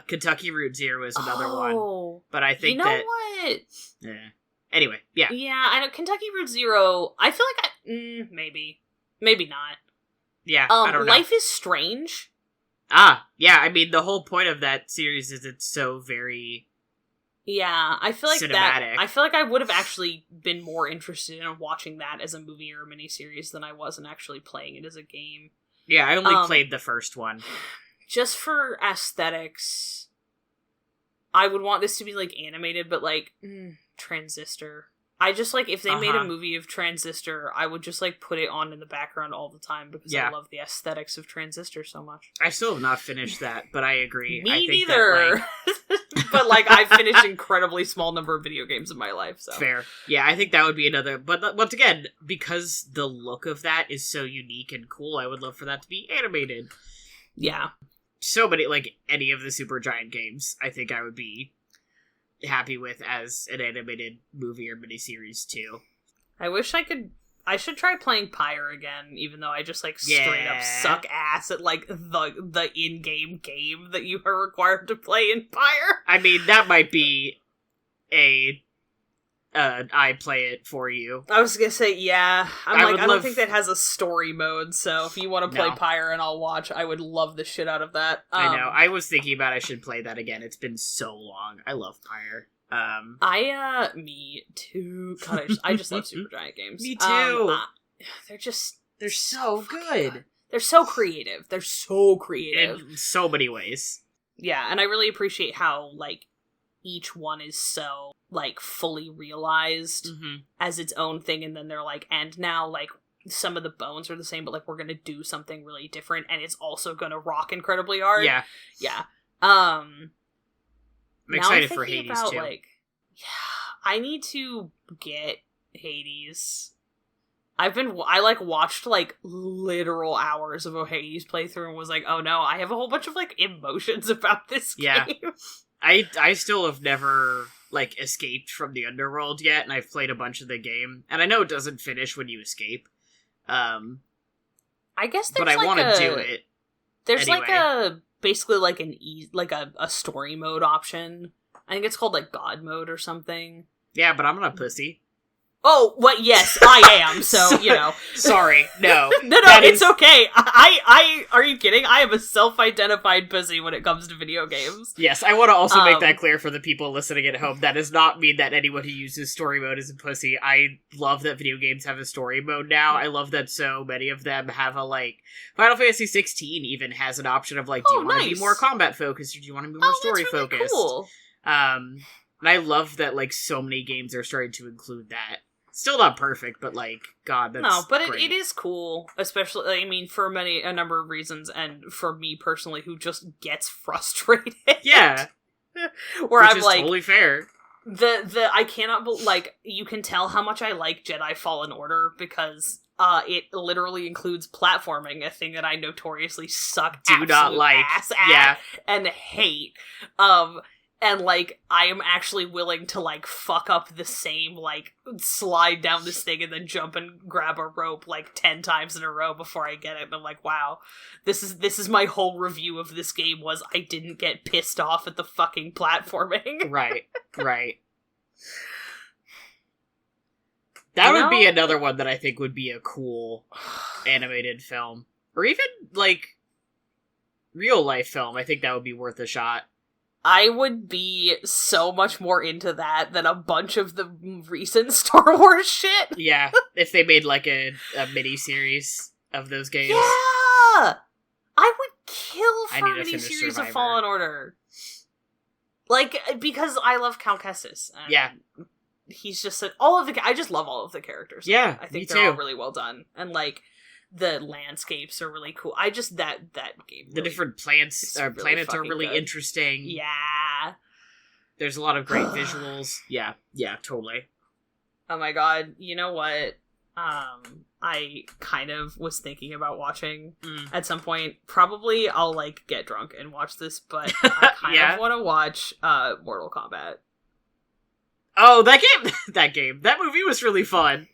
Kentucky Route Zero is another one. But I think what? Yeah. Anyway, yeah. Yeah, I know, Kentucky Route Zero, I feel like maybe. Maybe not. Yeah, I don't know. Life is Strange. Yeah, I mean, the whole point of that series is it's so very... Yeah, I feel like cinematic. I feel like I would have actually been more interested in watching that as a movie or a miniseries than I was in actually playing it as a game. Yeah, I only played the first one. Just for aesthetics, I would want this to be, like, animated, but, like, Transistor. I just, like, if they made a movie of Transistor, I would just, like, put it on in the background all the time because I love the aesthetics of Transistor so much. I still have not finished that, but I agree. Me I think neither! That, but, like, I've finished incredibly small number of video games in my life, so. Fair. Yeah, I think that would be another... But once again, because the look of that is so unique and cool, I would love for that to be animated. Yeah. So many, like, any of the Supergiant games, I think I would be happy with as an animated movie or miniseries too. I wish I should try playing Pyre again, even though I just, like, straight up suck ass at, like, the in-game game that you are required to play in Pyre. I mean, that might be I play it for you. I was gonna say, yeah. I don't think that has a story mode, so if you want to play Pyre and I'll watch, I would love the shit out of that. I know. I was thinking about I should play that again. It's been so long. I love Pyre. Me too. God, I just love Supergiant games. Me too. They're so good. God. They're so creative. They're so creative. In so many ways. Yeah, and I really appreciate how, like, each one is so, like, fully realized as its own thing, and then they're like, and now, like, some of the bones are the same, but, like, we're gonna do something really different, and it's also gonna rock incredibly hard. Yeah. Yeah. I'm excited for Hades, too. Like, yeah, I need to get Hades. I watched, like, literal hours of a Hades playthrough and was like, oh no, I have a whole bunch of, like, emotions about this game. I still have never, like, escaped from the underworld yet, and I've played a bunch of the game, and I know it doesn't finish when you escape. I guess there's, but I want to do it. There's anyway. basically like a story mode option. I think it's called, like, God mode or something. Yeah, but I'm not a pussy. Oh, what? Yes, I am. So, you know. Sorry, no. No, it's okay. I are you kidding? I am a self-identified pussy when it comes to video games. Yes, I want to also make that clear for the people listening at home. That does not mean that anyone who uses story mode is a pussy. I love that video games have a story mode now. I love that so many of them have a, like, Final Fantasy 16 even has an option of, like, do you want to be more combat focused, or do you want to be more story focused? Really cool. And I love that, like, so many games are starting to include that. Still not perfect, but, like, God, that's no, but great. It is cool, especially, I mean, for a number of reasons, and for me personally, who just gets frustrated. Yeah. Where Which I'm is like, totally fair. I cannot, like, you can tell how much I like Jedi Fallen Order, because, it literally includes platforming, a thing that I notoriously suck ass at and hate. And, like, I am actually willing to, like, fuck up the same, like, slide down this thing and then jump and grab a rope, like, 10 times in a row before I get it. And I'm like, wow, this is my whole review of this game was I didn't get pissed off at the fucking platforming. Right. That would be another one that I think would be a cool animated film. Or even, like, real life film. I think that would be worth a shot. I would be so much more into that than a bunch of the recent Star Wars shit. Yeah, if they made, like, a mini-series of those games. Yeah! I would kill for a mini-series of Fallen Order. Like, because I love Count Kestis. Yeah. He's just I just love all of the characters. Yeah, I think they're all really well done. And, like, the landscapes are really cool. I just, that game. The different planets are really good. interesting. Yeah. There's a lot of great visuals. Yeah, totally. Oh my god, you know what? I kind of was thinking about watching at some point. Probably I'll, like, get drunk and watch this, but I kind of want to watch Mortal Kombat. Oh, that game. That movie was really fun.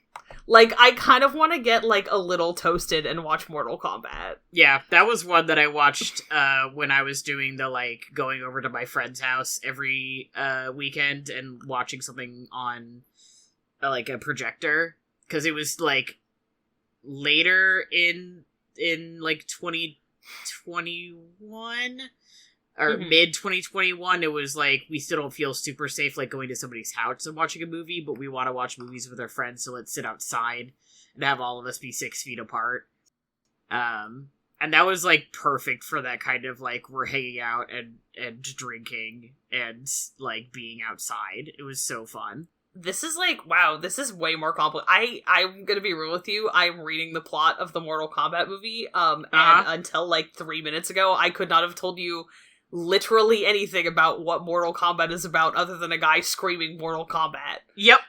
Like, I kind of want to get, like, a little toasted and watch Mortal Kombat. Yeah, that was one that I watched when I was doing the, like, going over to my friend's house every weekend and watching something on, like, a projector. Because it was, like, later in like, 2021? Or mid-2021, it was like, we still don't feel super safe, like, going to somebody's house and watching a movie, but we want to watch movies with our friends, so let's sit outside and have all of us be 6 feet apart. And that was, like, perfect for that kind of, like, we're hanging out and drinking and, like, being outside. It was so fun. This is, like, wow, this is way more complicated. I'm gonna be real with you, I'm reading the plot of the Mortal Kombat movie, and until, like, 3 minutes ago, I could not have told you literally anything about what Mortal Kombat is about other than a guy screaming Mortal Kombat. Yep.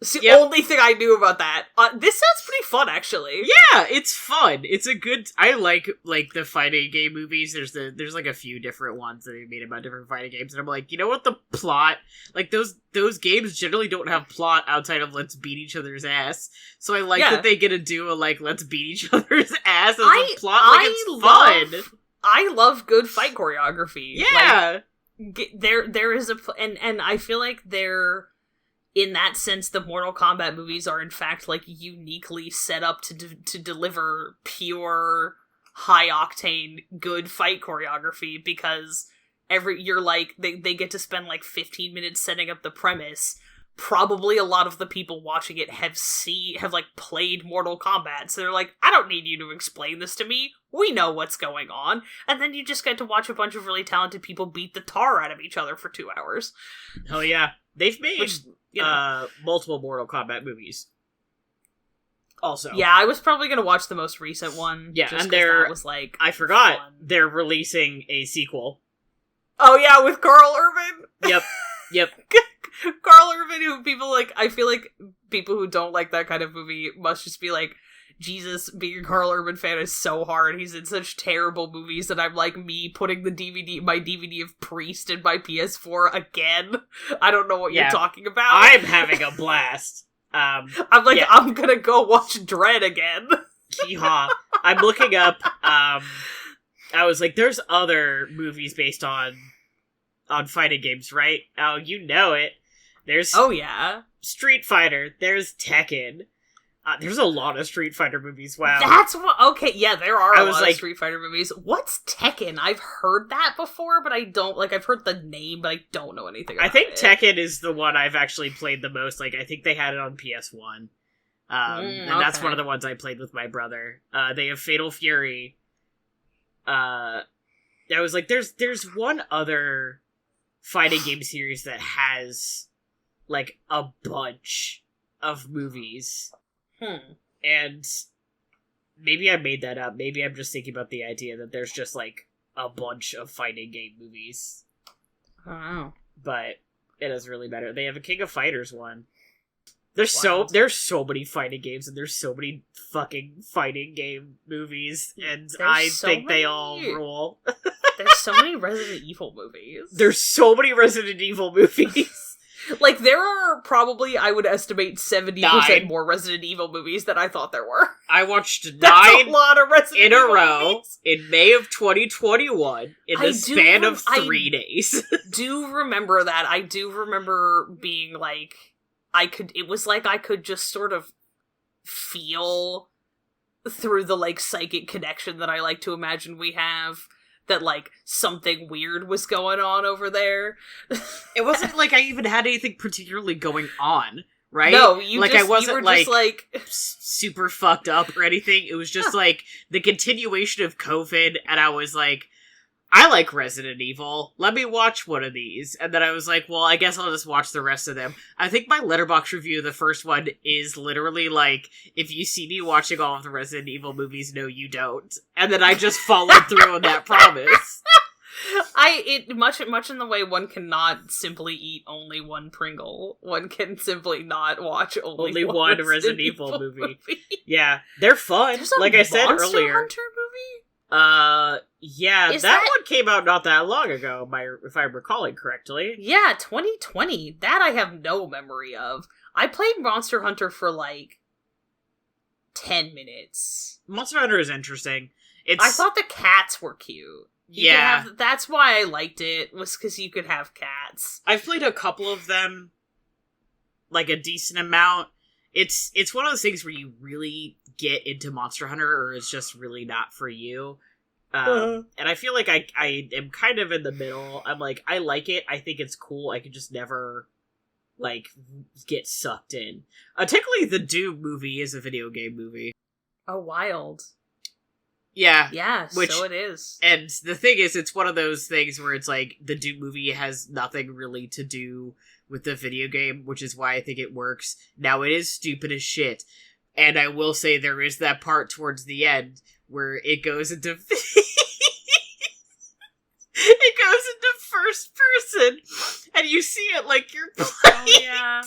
It's the only thing I knew about that. This sounds pretty fun, actually. Yeah, it's fun. It's a good... I like the fighting game movies. There's like a few different ones that they made about different fighting games, and I'm like, you know what, the plot... Like, those games generally don't have plot outside of let's beat each other's ass. So I like that they get to do a, like, let's beat each other's ass as a plot. Like, it's fun. I love good fight choreography. Yeah. Like, there is and I feel like they're, in that sense, the Mortal Kombat movies are in fact, like, uniquely set up to deliver pure, high-octane, good fight choreography, because you're like, they get to spend, like, 15 minutes setting up the premise. Probably a lot of the people watching it have like, played Mortal Kombat, so they're like, I don't need you to explain this to me. We know what's going on. And then you just get to watch a bunch of really talented people beat the tar out of each other for 2 hours. Oh yeah. They've made multiple Mortal Kombat movies. Also. Yeah, I was probably going to watch the most recent one. Yeah, just and that was, like, I forgot, fun. They're releasing a sequel. Oh yeah, with Carl Urban? Yep. Carl Urban, who people, like, I feel like people who don't like that kind of movie must just be like, Jesus, being a Carl Urban fan is so hard. He's in such terrible movies that I'm like me putting my DVD of Priest in my PS4 again. I don't know what you're talking about. I'm having a blast. I'm I'm gonna go watch Dredd again. Yeehaw. I'm looking up, I was like, there's other movies based on fighting games, right? Oh, you know it. There's Street Fighter. There's Tekken. There's a lot of Street Fighter movies. Wow. That's what. Okay, yeah, there are a lot of Street Fighter movies. What's Tekken? I've heard that before, but I don't I've heard the name, but I don't know anything about it. I think Tekken is the one I've actually played the most. Like, I think they had it on PS1. And that's one of the ones I played with my brother. They have Fatal Fury. I was like, there's one other fighting game series that has, like, a bunch of movies. And maybe I made that up. Maybe I'm just thinking about the idea that there's just, like, a bunch of fighting game movies. I don't know. But it doesn't really matter. They have a King of Fighters one. There's so many fighting games, and there's so many fucking fighting game movies, and I think they all rule. There's so many Resident Evil movies. There's so many Resident Evil movies. Like, there are probably, I would estimate, 70% more Resident Evil movies than I thought there were. I watched 9 That's a lot of Resident in Evil a row movies. In May of 2021 in the span of 3 days. Do remember that. I do remember being like, it was like I could just sort of feel through the, like, psychic connection that I like to imagine we have, that, like, something weird was going on over there. It wasn't like I even had anything particularly going on, right? No, you like, just, I wasn't, you were just, like... super fucked up or anything. It was just, like, the continuation of COVID, and I was like, I like Resident Evil. Let me watch one of these. And then I was like, well, I guess I'll just watch the rest of them. I think my Letterboxd review of the first one is literally like, if you see me watching all of the Resident Evil movies, no, you don't. And then I just followed through on that promise. Much in the way one cannot simply eat only one Pringle. One can simply not watch only one Resident Evil movie. Yeah, they're fun. Like I said earlier. Hunter movie? Yeah, that one came out not that long ago, if I'm recalling correctly. Yeah, 2020. That I have no memory of. I played Monster Hunter for, like, 10 minutes. Monster Hunter is interesting. I thought the cats were cute. That's why I liked it, was because you could have cats. I've played a couple of them, like, a decent amount. It's one of those things where you really get into Monster Hunter, or it's just really not for you. And I feel like I am kind of in the middle. I'm like, I like it, I think it's cool, I could just never, like, get sucked in. Technically, the Doom movie is a video game movie. Oh, wild. Yeah. Yeah, so it is. And the thing is, it's one of those things where it's like, the Doom movie has nothing really to do with the video game, which is why I think it works. Now, it is stupid as shit. And I will say there is that part towards the end where it goes into... it goes into first person, and you see it like you're playing Doom.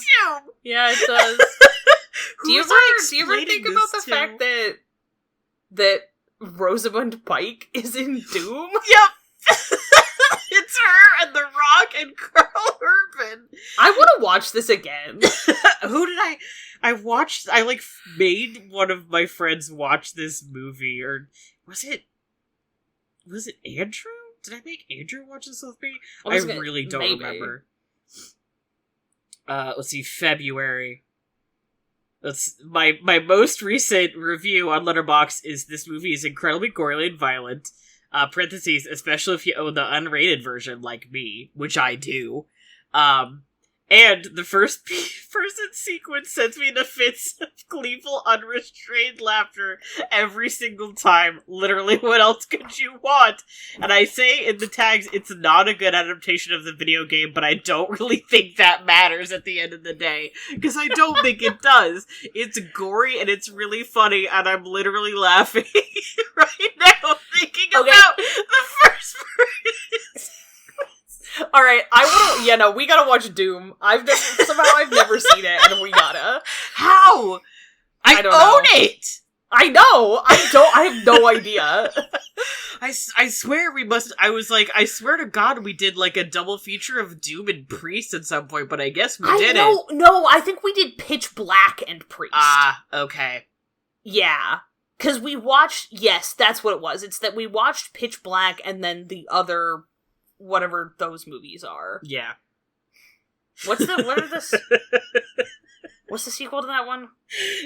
Yeah, it does. Do you ever think about the fact that Rosamund Pike is in Doom? Yep. It's her and The Rock and Carl Urban. I want to watch this again. Who did I made one of my friends watch this movie, or was it Andrew? Did I make Andrew watch this with me? I really don't remember. Let's see, February. That's my most recent review on Letterboxd is this movie is incredibly gory and violent. Parentheses, especially if you own the unrated version like me, which I do. And the first person sequence sends me into fits of gleeful, unrestrained laughter every single time. Literally, what else could you want? And I say in the tags, it's not a good adaptation of the video game, but I don't really think that matters at the end of the day. Because I don't think it does. It's gory and it's really funny, and I'm literally laughing right now thinking about the first person. Alright, we gotta watch Doom. I've never seen it, and we gotta. How? I don't own it! I know! I have no idea. I swear we must, I swear to God we did, like, a double feature of Doom and Priest at some point, but I guess we didn't. No, I think we did Pitch Black and Priest. Ah, okay. Yeah. Because we watched, yes, that's what it was. It's that we watched Pitch Black and then the other... whatever those movies are. Yeah. What's the sequel to that one?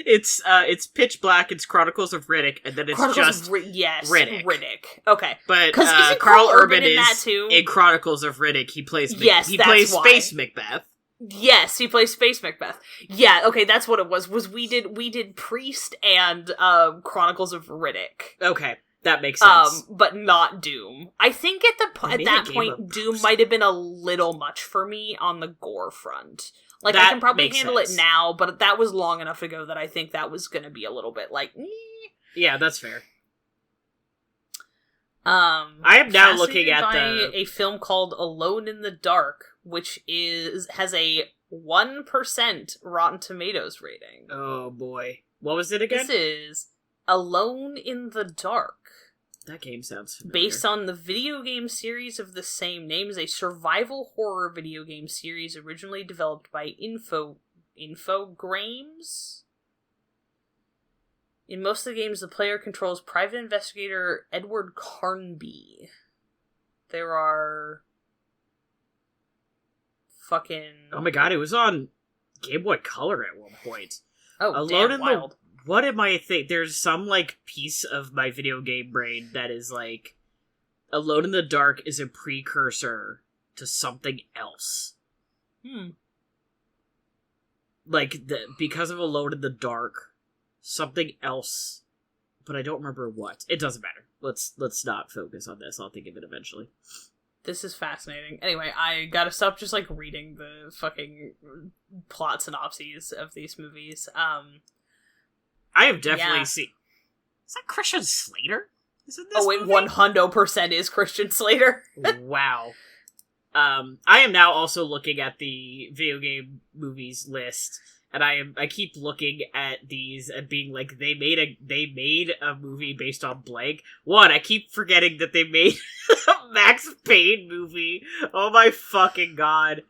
It's Pitch Black, it's Chronicles of Riddick, and then it's Riddick. Okay. But Carl Urban is in that too? In Chronicles of Riddick, he plays Space Macbeth. Yes, he plays Space Macbeth. Yeah, okay, that's what it was we did Priest and Chronicles of Riddick. Okay. That makes sense. But not Doom. I think at that point, Doom might have been a little much for me on the gore front. Like, I can probably handle it now, but that was long enough ago that I think that was gonna be a little bit like, Yeah, that's fair. I am now looking at a film called Alone in the Dark, which has a 1% Rotten Tomatoes rating. Oh boy. What was it again? This is Alone in the Dark. That game sounds familiar. Based on the video game series of the same name, is a survival horror video game series originally developed by Infogrames. In most of the games, the player controls private investigator Edward Carnby. There are... fucking... Oh my god, it was on Game Boy Color at one point. Oh, Alone damn, in wild. What am I think? There's some, like, piece of my video game brain that is, like, Alone in the Dark is a precursor to something else. Like, because of Alone in the Dark, something else, but I don't remember what. It doesn't matter. Let's not focus on this. I'll think of it eventually. This is fascinating. Anyway, I gotta stop just, like, reading the fucking plot synopses of these movies. I have definitely seen... Is that Christian Slater? Isn't this movie? 100% is Christian Slater. Wow. I am now also looking at the video game movies list, and I keep looking at these and being like, they made a movie based on blank. One, I keep forgetting that they made a Max Payne movie. Oh my fucking god.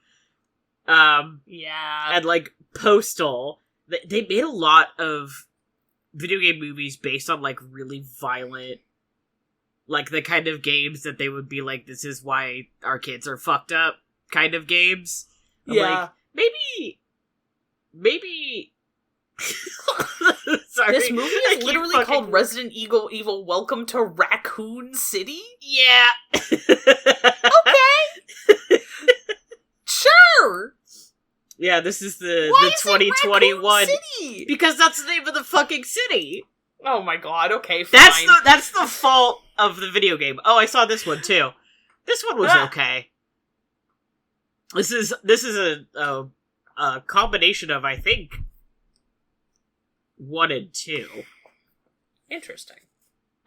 Yeah. And like Postal. They made a lot of video game movies based on like really violent, like the kind of games that they would be like, this is why our kids are fucked up kind of games. Yeah. Like, maybe... Sorry. This movie is literally called Resident Evil Welcome to Raccoon City? Yeah. Okay. Sure. Yeah, this is the Why 2021. is it Raccoon City? Because that's the name of the fucking city. Oh my god, okay, fine. That's the fault of the video game. Oh, I saw this one too. This one was okay. This is a combination of, I think, 1 and 2. Interesting.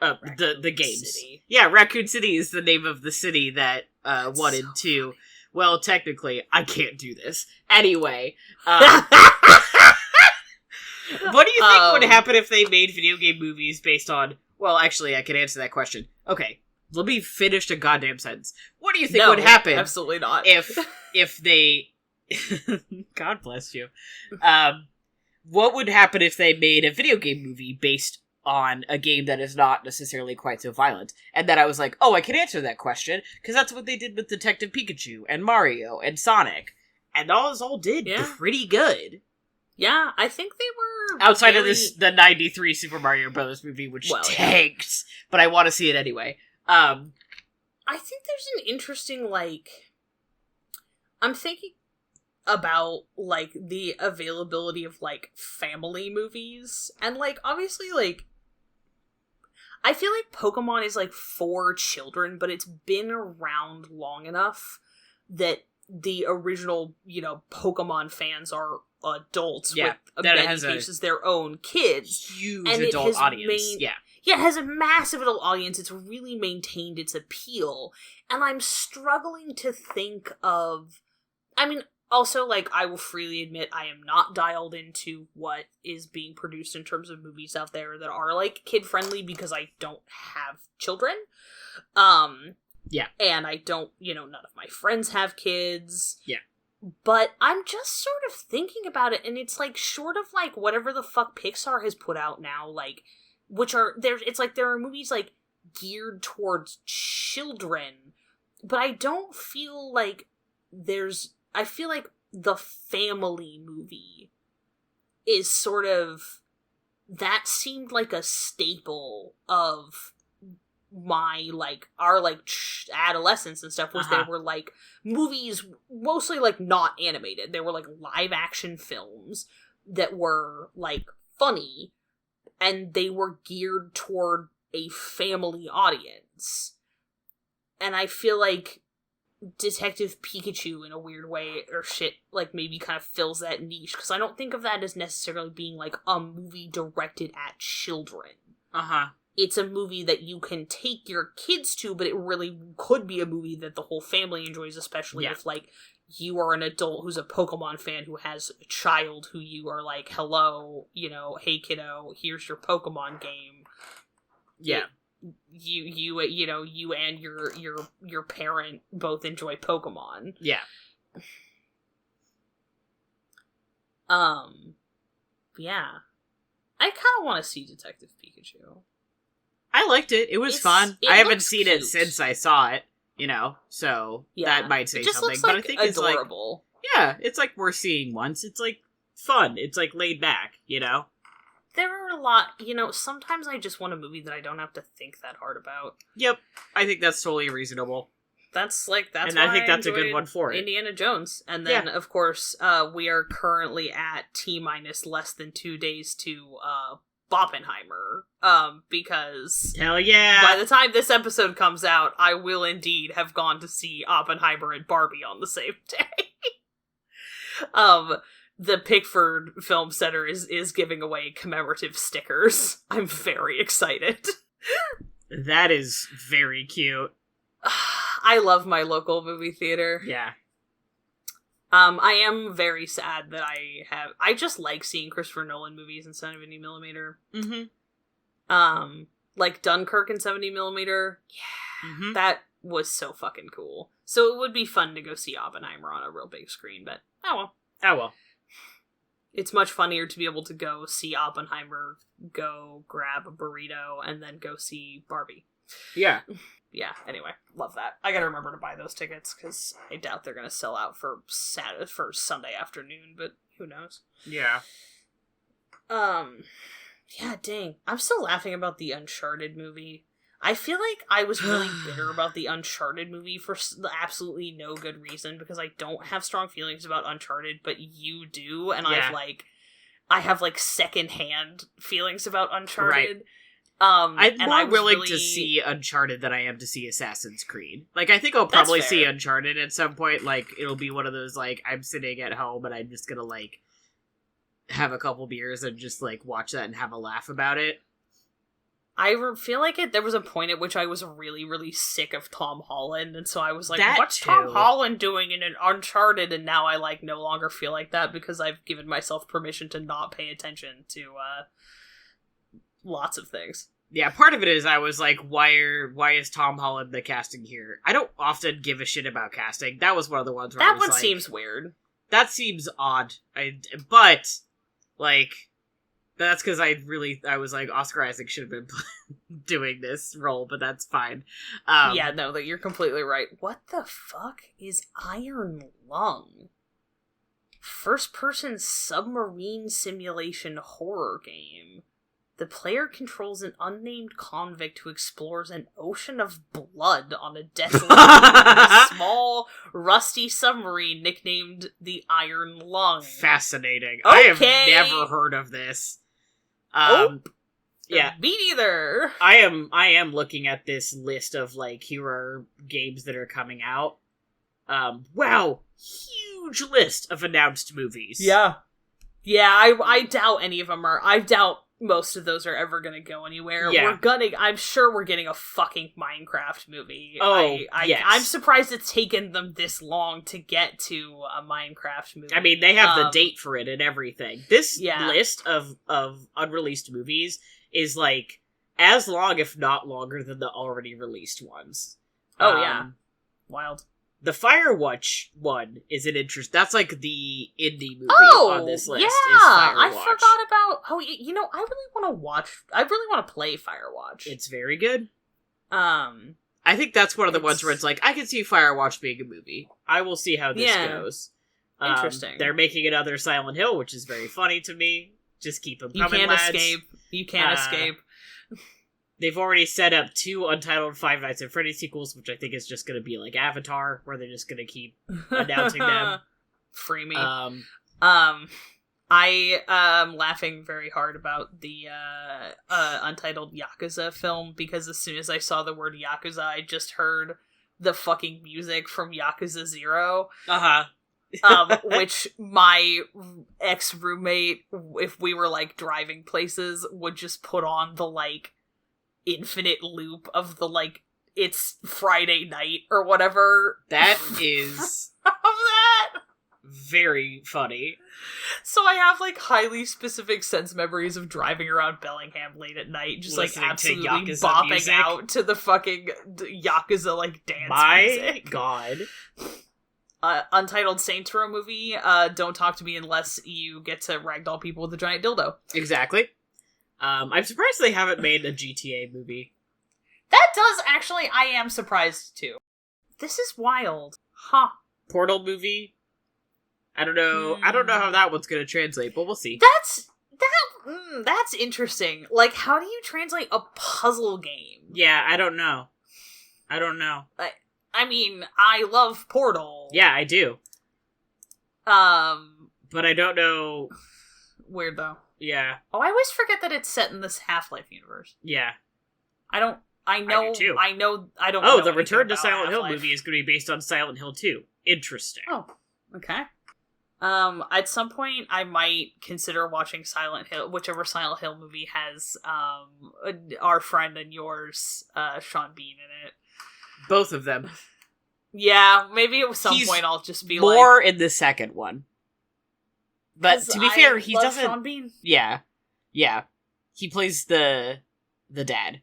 The games. City. Yeah, Raccoon City is the name of the city that 1 and 2. Well, technically, I can't do this. Anyway, what do you think would happen if they made video game movies based on... Well, actually, I can answer that question. Okay, let me finish a goddamn sentence. What do you think would happen... absolutely not. if they... God bless you. What would happen if they made a video game movie based on a game that is not necessarily quite so violent? And then I was like, oh, I can answer that question, because that's what they did with Detective Pikachu, and Mario, and Sonic. And those all did pretty good. Yeah, I think they were... Outside of the 93 Super Mario Bros. Movie, which tanked, but I want to see it anyway. I think there's an interesting, like... I'm thinking about, like, the availability of, like, family movies. And, like, obviously, like... I feel like Pokemon is, like, for children, but it's been around long enough that the original, Pokemon fans are adults with, in many cases, their own kids. Huge and adult audience. Yeah, it has a massive adult audience. It's really maintained its appeal. And I'm struggling to think of... I mean, also, like, I will freely admit I am not dialed into what is being produced in terms of movies out there that are, like, kid-friendly because I don't have children. Yeah. And I don't, none of my friends have kids. Yeah. But I'm just sort of thinking about it, and it's, like, short of, like, whatever the fuck Pixar has put out now, like, which are, it's like there are movies, like, geared towards children, but I don't feel like I feel like the family movie is sort of, that seemed like a staple of my, like, our, like, adolescence and stuff, was they were, like, movies, mostly, like, not animated. They were, like, live-action films that were, like, funny, and they were geared toward a family audience. And I feel like Detective Pikachu, in a weird way, or shit, like, maybe kind of fills that niche, because I don't think of that as necessarily being, like, a movie directed at children. It's a movie that you can take your kids to, but it really could be a movie that the whole family enjoys, especially if, like, you are an adult who's a Pokemon fan who has a child who you are like, hello, hey kiddo, here's your Pokemon game. Yeah. You and your parent both enjoy Pokemon. Yeah. Yeah. I kind of want to see Detective Pikachu. I liked it. It was fun. I haven't seen it since I saw it, so that might say something. Looks, but like, I think adorable. It's like, it's like worth seeing once. It's like fun. It's like laid back, There are a lot, sometimes I just want a movie that I don't have to think that hard about. Yep, I think that's totally reasonable. That's and I think that's a good one for it. Indiana Jones. And then, of course, we are currently at T-minus less than 2 days to, Oppenheimer. Because... Hell yeah! By the time this episode comes out, I will indeed have gone to see Oppenheimer and Barbie on the same day. The Pickford Film Center is giving away commemorative stickers. I'm very excited. That is very cute. I love my local movie theater. Yeah. I am very sad that I just like seeing Christopher Nolan movies in 70mm. Mm-hmm. Like Dunkirk in 70mm. Yeah. Mm-hmm. That was so fucking cool. So it would be fun to go see Oppenheimer on a real big screen, but oh well. Oh well. It's much funnier to be able to go see Oppenheimer, go grab a burrito, and then go see Barbie. Yeah. Yeah, anyway, love that. I gotta remember to buy those tickets, because I doubt they're gonna sell out for Sunday afternoon, but who knows. Yeah. Yeah, dang. I'm still laughing about the Uncharted movie. I feel like I was really bitter about the Uncharted movie for absolutely no good reason, because I don't have strong feelings about Uncharted, but you do, and yeah. I have secondhand feelings about Uncharted. Right. I'm more willing to see Uncharted than I am to see Assassin's Creed. I think I'll probably see Uncharted at some point. It'll be one of those, I'm sitting at home and I'm just gonna, have a couple beers and just, watch that and have a laugh about it. I feel like there was a point at which I was really, really sick of Tom Holland, and so I was like, what's Tom Holland doing in an Uncharted? And now I, no longer feel like that, because I've given myself permission to not pay attention to, lots of things. Yeah, part of it is I was like, why is Tom Holland the casting here? I don't often give a shit about casting. That was one of the ones where that one seems weird. That seems odd. But that's because I was like, Oscar Isaac should have been doing this role, but that's fine. Yeah, no, you're completely right. What the fuck is Iron Lung? First-person submarine simulation horror game. The player controls an unnamed convict who explores an ocean of blood on a desolate a small, rusty submarine nicknamed the Iron Lung. Fascinating. Okay. I have never heard of this. Yeah. Me neither. I am looking at this list of, here are games that are coming out. Wow. Huge list of announced movies. Yeah. Yeah, I doubt any of them are. I doubt most of those are ever gonna go anywhere. Yeah. I'm sure we're getting a fucking Minecraft movie. Oh, yes. I'm surprised it's taken them this long to get to a Minecraft movie. I mean, they have the date for it and everything. This list of unreleased movies is, as long, if not longer, than the already released ones. Oh, yeah. Wild. The Firewatch one is an interest. That's the indie movie on this list. Yeah, is Firewatch. I forgot about. Oh, I really want to watch. I really want to play Firewatch. It's very good. I think that's one of the ones where it's I can see Firewatch being a movie. I will see how this goes. Interesting. They're making another Silent Hill, which is very funny to me. Just keep them coming, lads. You can't escape. They've already set up 2 untitled Five Nights at Freddy's sequels, which I think is just going to be like Avatar, where they're just going to keep announcing them. Free me. I am laughing very hard about the untitled Yakuza film, because as soon as I saw the word Yakuza, I just heard the fucking music from Yakuza 0. Which my ex-roommate, if we were driving places, would just put on the infinite loop of the it's Friday night or whatever. That is of that. Very funny. So I have highly specific sense memories of driving around Bellingham late at night, just absolutely bopping music. Out to the fucking Yakuza dance music. My god. Untitled Saints Row movie. Don't talk to me unless you get to ragdoll people with a giant dildo. Exactly. I'm surprised they haven't made a GTA movie. That does, actually, I am surprised, too. This is wild. Huh. Portal movie? I don't know. I don't know how that one's gonna translate, but we'll see. That's interesting. Like, how do you translate a puzzle game? Yeah, I don't know. I mean, I love Portal. Yeah, I do. But I don't know. Weird though. Yeah. Oh, I always forget that it's set in this Half-Life universe. Yeah. I know. I do too. I don't. Oh, know the Return to about Silent Hill Half-Life. movie is going to be based on Silent Hill 2. Interesting. Oh, okay. At some point, I might consider watching Silent Hill, whichever Silent Hill movie has our friend and yours, Sean Bean, in it. Both of them. Yeah, maybe at some He's point I'll just be more like... in the second one. But to be fair, he doesn't... Sean Bean. Yeah. Yeah. He plays the dad.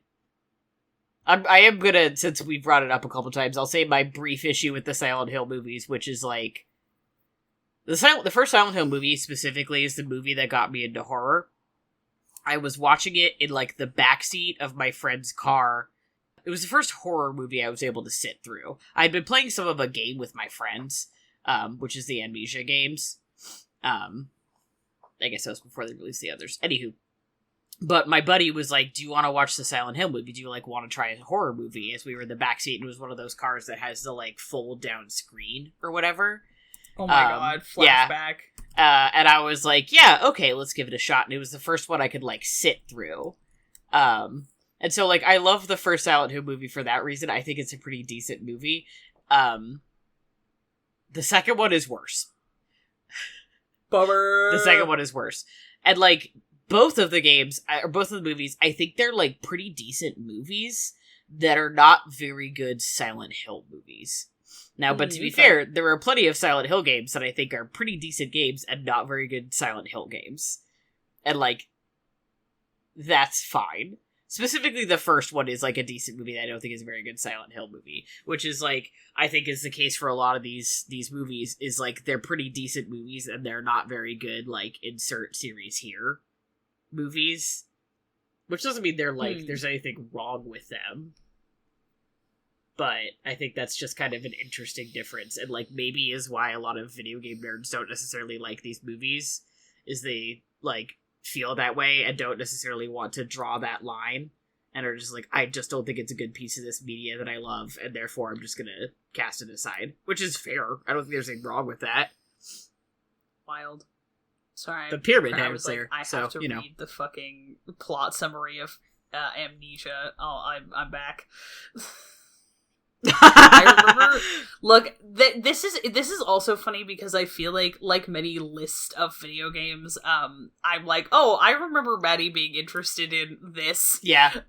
I am gonna, since we've brought it up a couple times, I'll say my brief issue with the Silent Hill movies, which is like... The first Silent Hill movie specifically is the movie that got me into horror. I was watching it in like the backseat of my friend's car. It was the first horror movie I was able to sit through. I'd been playing some of a game with my friends, which is the Amnesia games. I guess that was before they released the others. Anywho. But my buddy was like, do you want to watch the Silent Hill movie? Do you like want to try a horror movie? As we were in the backseat, and it was one of those cars that has the like fold down screen or whatever. Oh my god, flashback. Yeah. And I was like, yeah, okay, let's give it a shot. And it was the first one I could like sit through. And so, like, I love the first Silent Hill movie for that reason. I think it's a pretty decent movie. The second one is worse. Bummer. The second one is worse. And, like, both of the games, or both of the movies, I think they're, like, pretty decent movies that are not very good Silent Hill movies. Now, but to be fair, there are plenty of Silent Hill games that I think are pretty decent games and not very good Silent Hill games. And, like, that's fine. Specifically, the first one is, like, a decent movie that I don't think is a very good Silent Hill movie. Which is, like, I think is the case for a lot of these movies, is, like, they're pretty decent movies, and they're not very good, like, insert series here movies. Which doesn't mean they're, like, there's anything wrong with them. But I think that's just kind of an interesting difference, and, like, maybe is why a lot of video game nerds don't necessarily like these movies, is they, like, feel that way and don't necessarily want to draw that line and are just like, I just don't think it's a good piece of this media that I love, and therefore I'm just gonna cast it aside, which is fair. I don't think there's anything wrong with that. Wild. Sorry, the Pyramid Head I was was there, like, I so have to you know. read the fucking plot summary of Amnesia. Oh, I'm back. I remember. Look, this is also funny because I feel like many lists of video games, I'm like, oh, I remember Matty being interested in this. Yeah.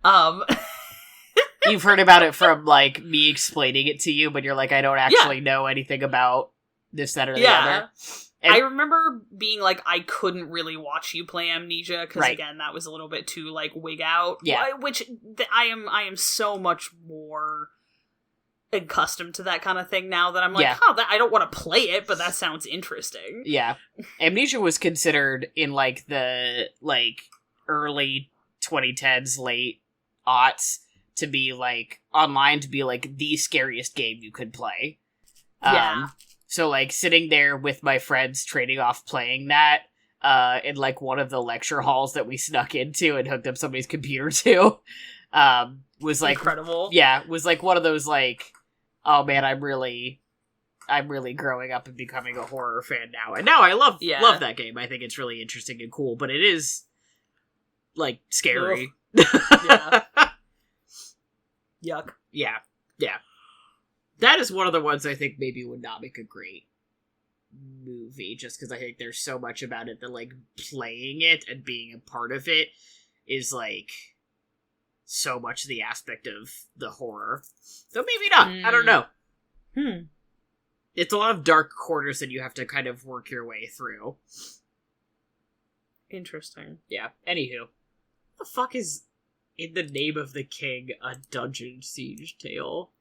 You've heard about it from like me explaining it to you, but you're like, I don't actually know anything about this, that, or the other. And I remember being like, I couldn't really watch you play Amnesia because again, that was a little bit too like wig out. Yeah. Which I am so much more accustomed to that kind of thing now that I'm like, I don't want to play it, but that sounds interesting. Yeah. Amnesia was considered in like the like early 2010s, late aughts to be like online to be like the scariest game you could play. So like sitting there with my friends trading off playing that in like one of the lecture halls that we snuck into and hooked up somebody's computer to was like incredible. Yeah, was like one of those like, oh man, I'm really growing up and becoming a horror fan now. And now I love that game. I think it's really interesting and cool, but it is like scary. Yeah. Yuck. Yeah. Yeah. That is one of the ones I think maybe would not make a great movie, just because I think there's so much about it that like playing it and being a part of it is like so much the aspect of the horror. So maybe not. I don't know. It's a lot of dark corners that you have to kind of work your way through. Interesting. Yeah. Anywho. What the fuck is In the Name of the King a dungeon siege tale?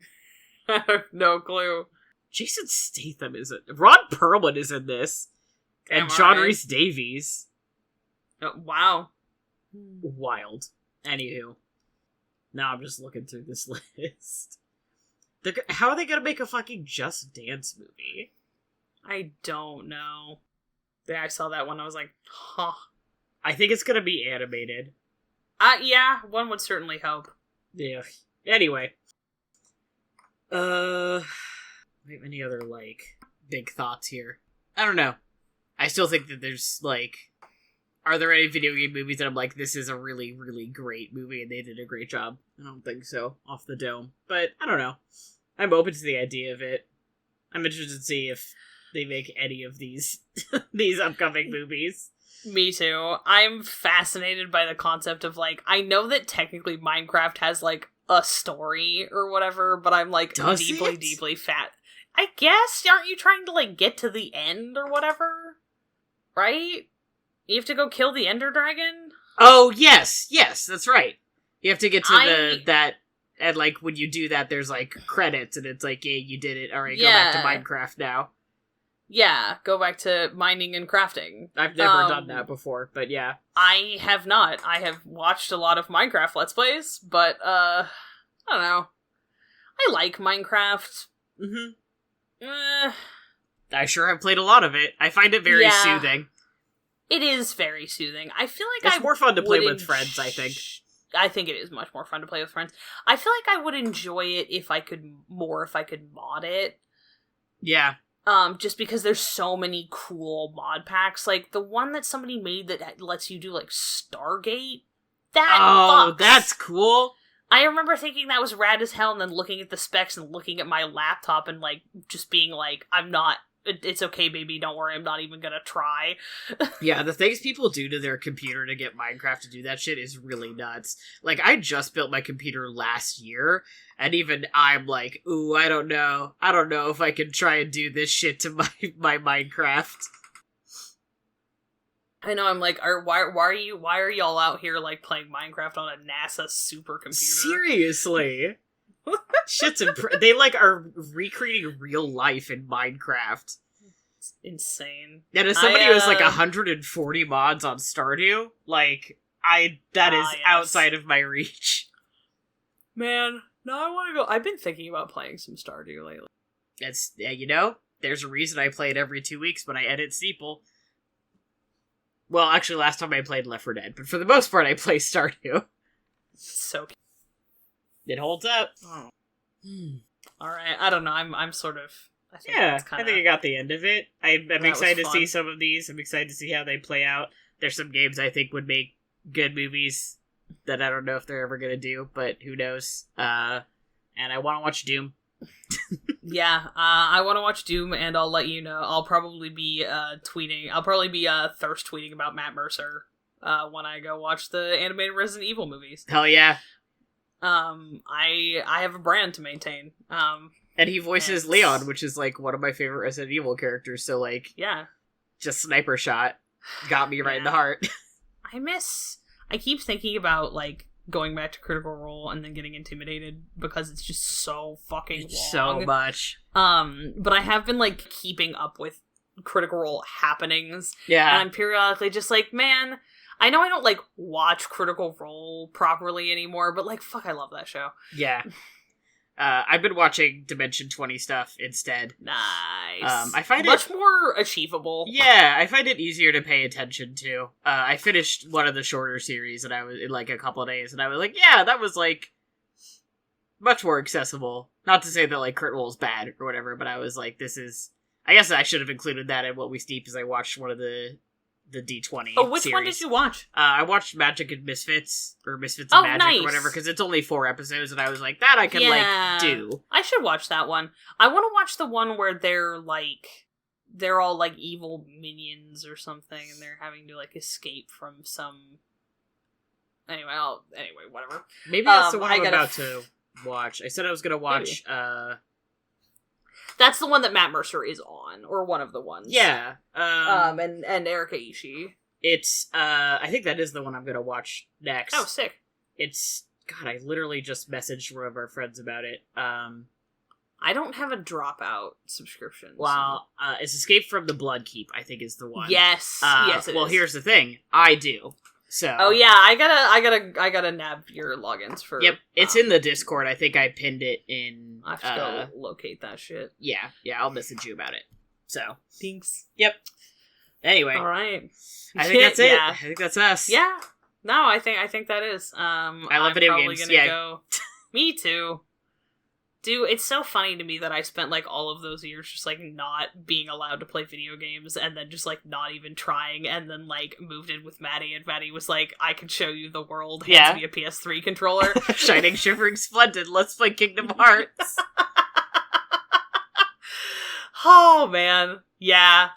I have no clue. Jason Statham is it. Ron Perlman is in this. And John Rhys Davies. Oh, wow. Wild. Anywho. Now I'm just looking through this list. How are they gonna make a fucking Just Dance movie? I don't know. Yeah, I saw that one. I was like, huh. I think it's gonna be animated. Yeah, one would certainly hope. Yeah. Anyway. We have any other, like, big thoughts here? I don't know. I still think that there's, like... Are there any video game movies that I'm like, this is a really, really great movie and they did a great job? I don't think so, off the dome. But, I don't know. I'm open to the idea of it. I'm interested to see if they make any of these these upcoming movies. Me too. I'm fascinated by the concept of, like, I know that technically Minecraft has, like, a story or whatever, but I'm, like, deeply fat. I guess, aren't you trying to, like, get to the end or whatever? Right? You have to go kill the Ender Dragon? Oh, yes, that's right. You have to get to that, and, like, when you do that, there's, like, credits, and it's like, yeah, you did it, alright, go back to Minecraft now. Yeah, go back to mining and crafting. I've never done that before, but yeah. I have not. I have watched a lot of Minecraft Let's Plays, but, I don't know. I like Minecraft. I sure have played a lot of it. I find it very soothing. It is very soothing. I feel like it's more fun to play with friends, I think. I think it is much more fun to play with friends. I feel like I would enjoy it if I could mod it. Yeah. Just because there's so many cool mod packs. Like, the one that somebody made that lets you do, like, Stargate. That's cool. I remember thinking that was rad as hell, and then looking at the specs and looking at my laptop and, like, just being like, it's okay, baby, don't worry, I'm not even gonna try. Yeah, the things people do to their computer to get Minecraft to do that shit is really nuts. Like, I just built my computer last year, and even I'm like, ooh, I don't know if I can try and do this shit to my Minecraft. I know, I'm like, why are y'all out here, like, playing Minecraft on a NASA supercomputer? Seriously? Shit's they, like, are recreating real life in Minecraft. It's insane. And as somebody who has, like, 140 mods on Stardew, like, that is outside of my reach. Man, no, I want to go. I've been thinking about playing some Stardew lately. It's, there's a reason I play it every 2 weeks when I edit Steeple. Well, actually, last time I played Left 4 Dead, but for the most part, I play Stardew. So cute. It holds up. Oh. Alright, I don't know, I'm sort of... I think I got the end of it. I'm excited to see some of these. I'm excited to see how they play out. There's some games I think would make good movies that I don't know if they're ever going to do, but who knows. And I want to watch Doom. Yeah, I want to watch Doom, and I'll let you know. I'll probably be tweeting. I'll probably be thirst tweeting about Matt Mercer when I go watch the animated Resident Evil movies. Hell yeah. I have a brand to maintain. And he voices Leon, which is, like, one of my favorite Resident Evil characters, so, like... Yeah. Just sniper shot. Got me right in the heart. I keep thinking about, like, going back to Critical Role and then getting intimidated because it's just so fucking long. So much. But I have been, like, keeping up with Critical Role happenings. Yeah. And I'm periodically just like, man... I know I don't, like, watch Critical Role properly anymore, but, like, fuck, I love that show. Yeah. I've been watching Dimension 20 stuff instead. Nice. I find much more achievable. Yeah, I find it easier to pay attention to. I finished one of the shorter series, and I was in, like, a couple of days, and I was like, yeah, that was, like, much more accessible. Not to say that, like, Crit Role is bad or whatever, but I was like, this is... I guess I should have included that in what we steep, as I watched one of the D20 Oh, which series. one did you watch? I watched Magic and Misfits, or Misfits and Magic, or whatever, because it's only 4 episodes, and I was like, that I can, like, do. I should watch that one. I want to watch the one where they're all, like, evil minions or something, and they're having to, like, escape from some... Anyway, whatever. Maybe that's the one I'm about to watch. I said I was gonna watch, That's the one that Matt Mercer is on, or one of the ones. Yeah. And Erika Ishii. It's, I think that is the one I'm gonna watch next. Oh, sick. It's, God, I literally just messaged one of our friends about it. I don't have a Dropout subscription. Well, it's Escape from the Blood Keep, I think is the one. Yes. Yes, it is. Here's the thing. I do. So. Oh yeah, I gotta nab your logins for. Yep, it's in the Discord. I think I pinned it in. I have to go locate that shit. Yeah, I'll message you about it. So thanks. Yep. Anyway. All right. I think that's it. Yeah. I think that's us. Yeah. No, I think that is. I love video games. Gonna go. Me too. Dude, it's so funny to me that I spent like all of those years just like not being allowed to play video games and then just like not even trying and then like moved in with Matty and Matty was like, I can show you the world, hands me a PS3 controller. Shining, shivering, splendid, let's play Kingdom Hearts. Oh man. Yeah.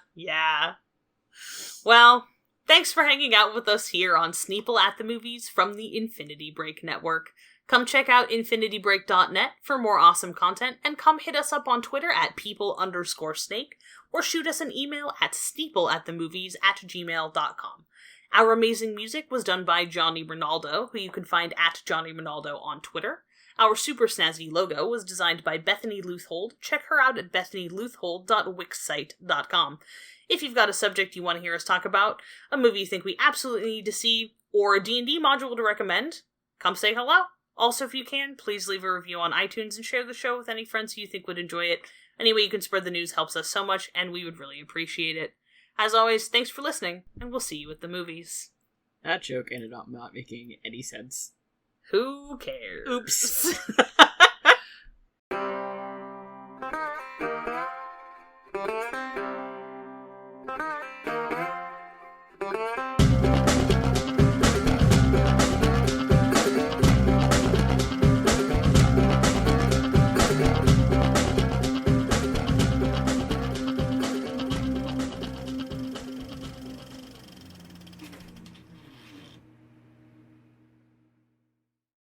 Well, thanks for hanging out with us here on Sneeple at the Movies from the Infinity Break Network. Come check out infinitybreak.net for more awesome content, and come hit us up on Twitter at people_snake, or shoot us an email at steepleatthemovies@gmail.com. Our amazing music was done by Johnny Ronaldo, who you can find at Johnny Ronaldo on Twitter. Our super snazzy logo was designed by Bethany Luthold. Check her out at bethanyluthold.wixsite.com. If you've got a subject you want to hear us talk about, a movie you think we absolutely need to see, or a D&D module to recommend, come say hello. Also, if you can, please leave a review on iTunes and share the show with any friends who you think would enjoy it. Any way you can spread the news helps us so much, and we would really appreciate it. As always, thanks for listening, and we'll see you at the movies. That joke ended up not making any sense. Who cares? Oops.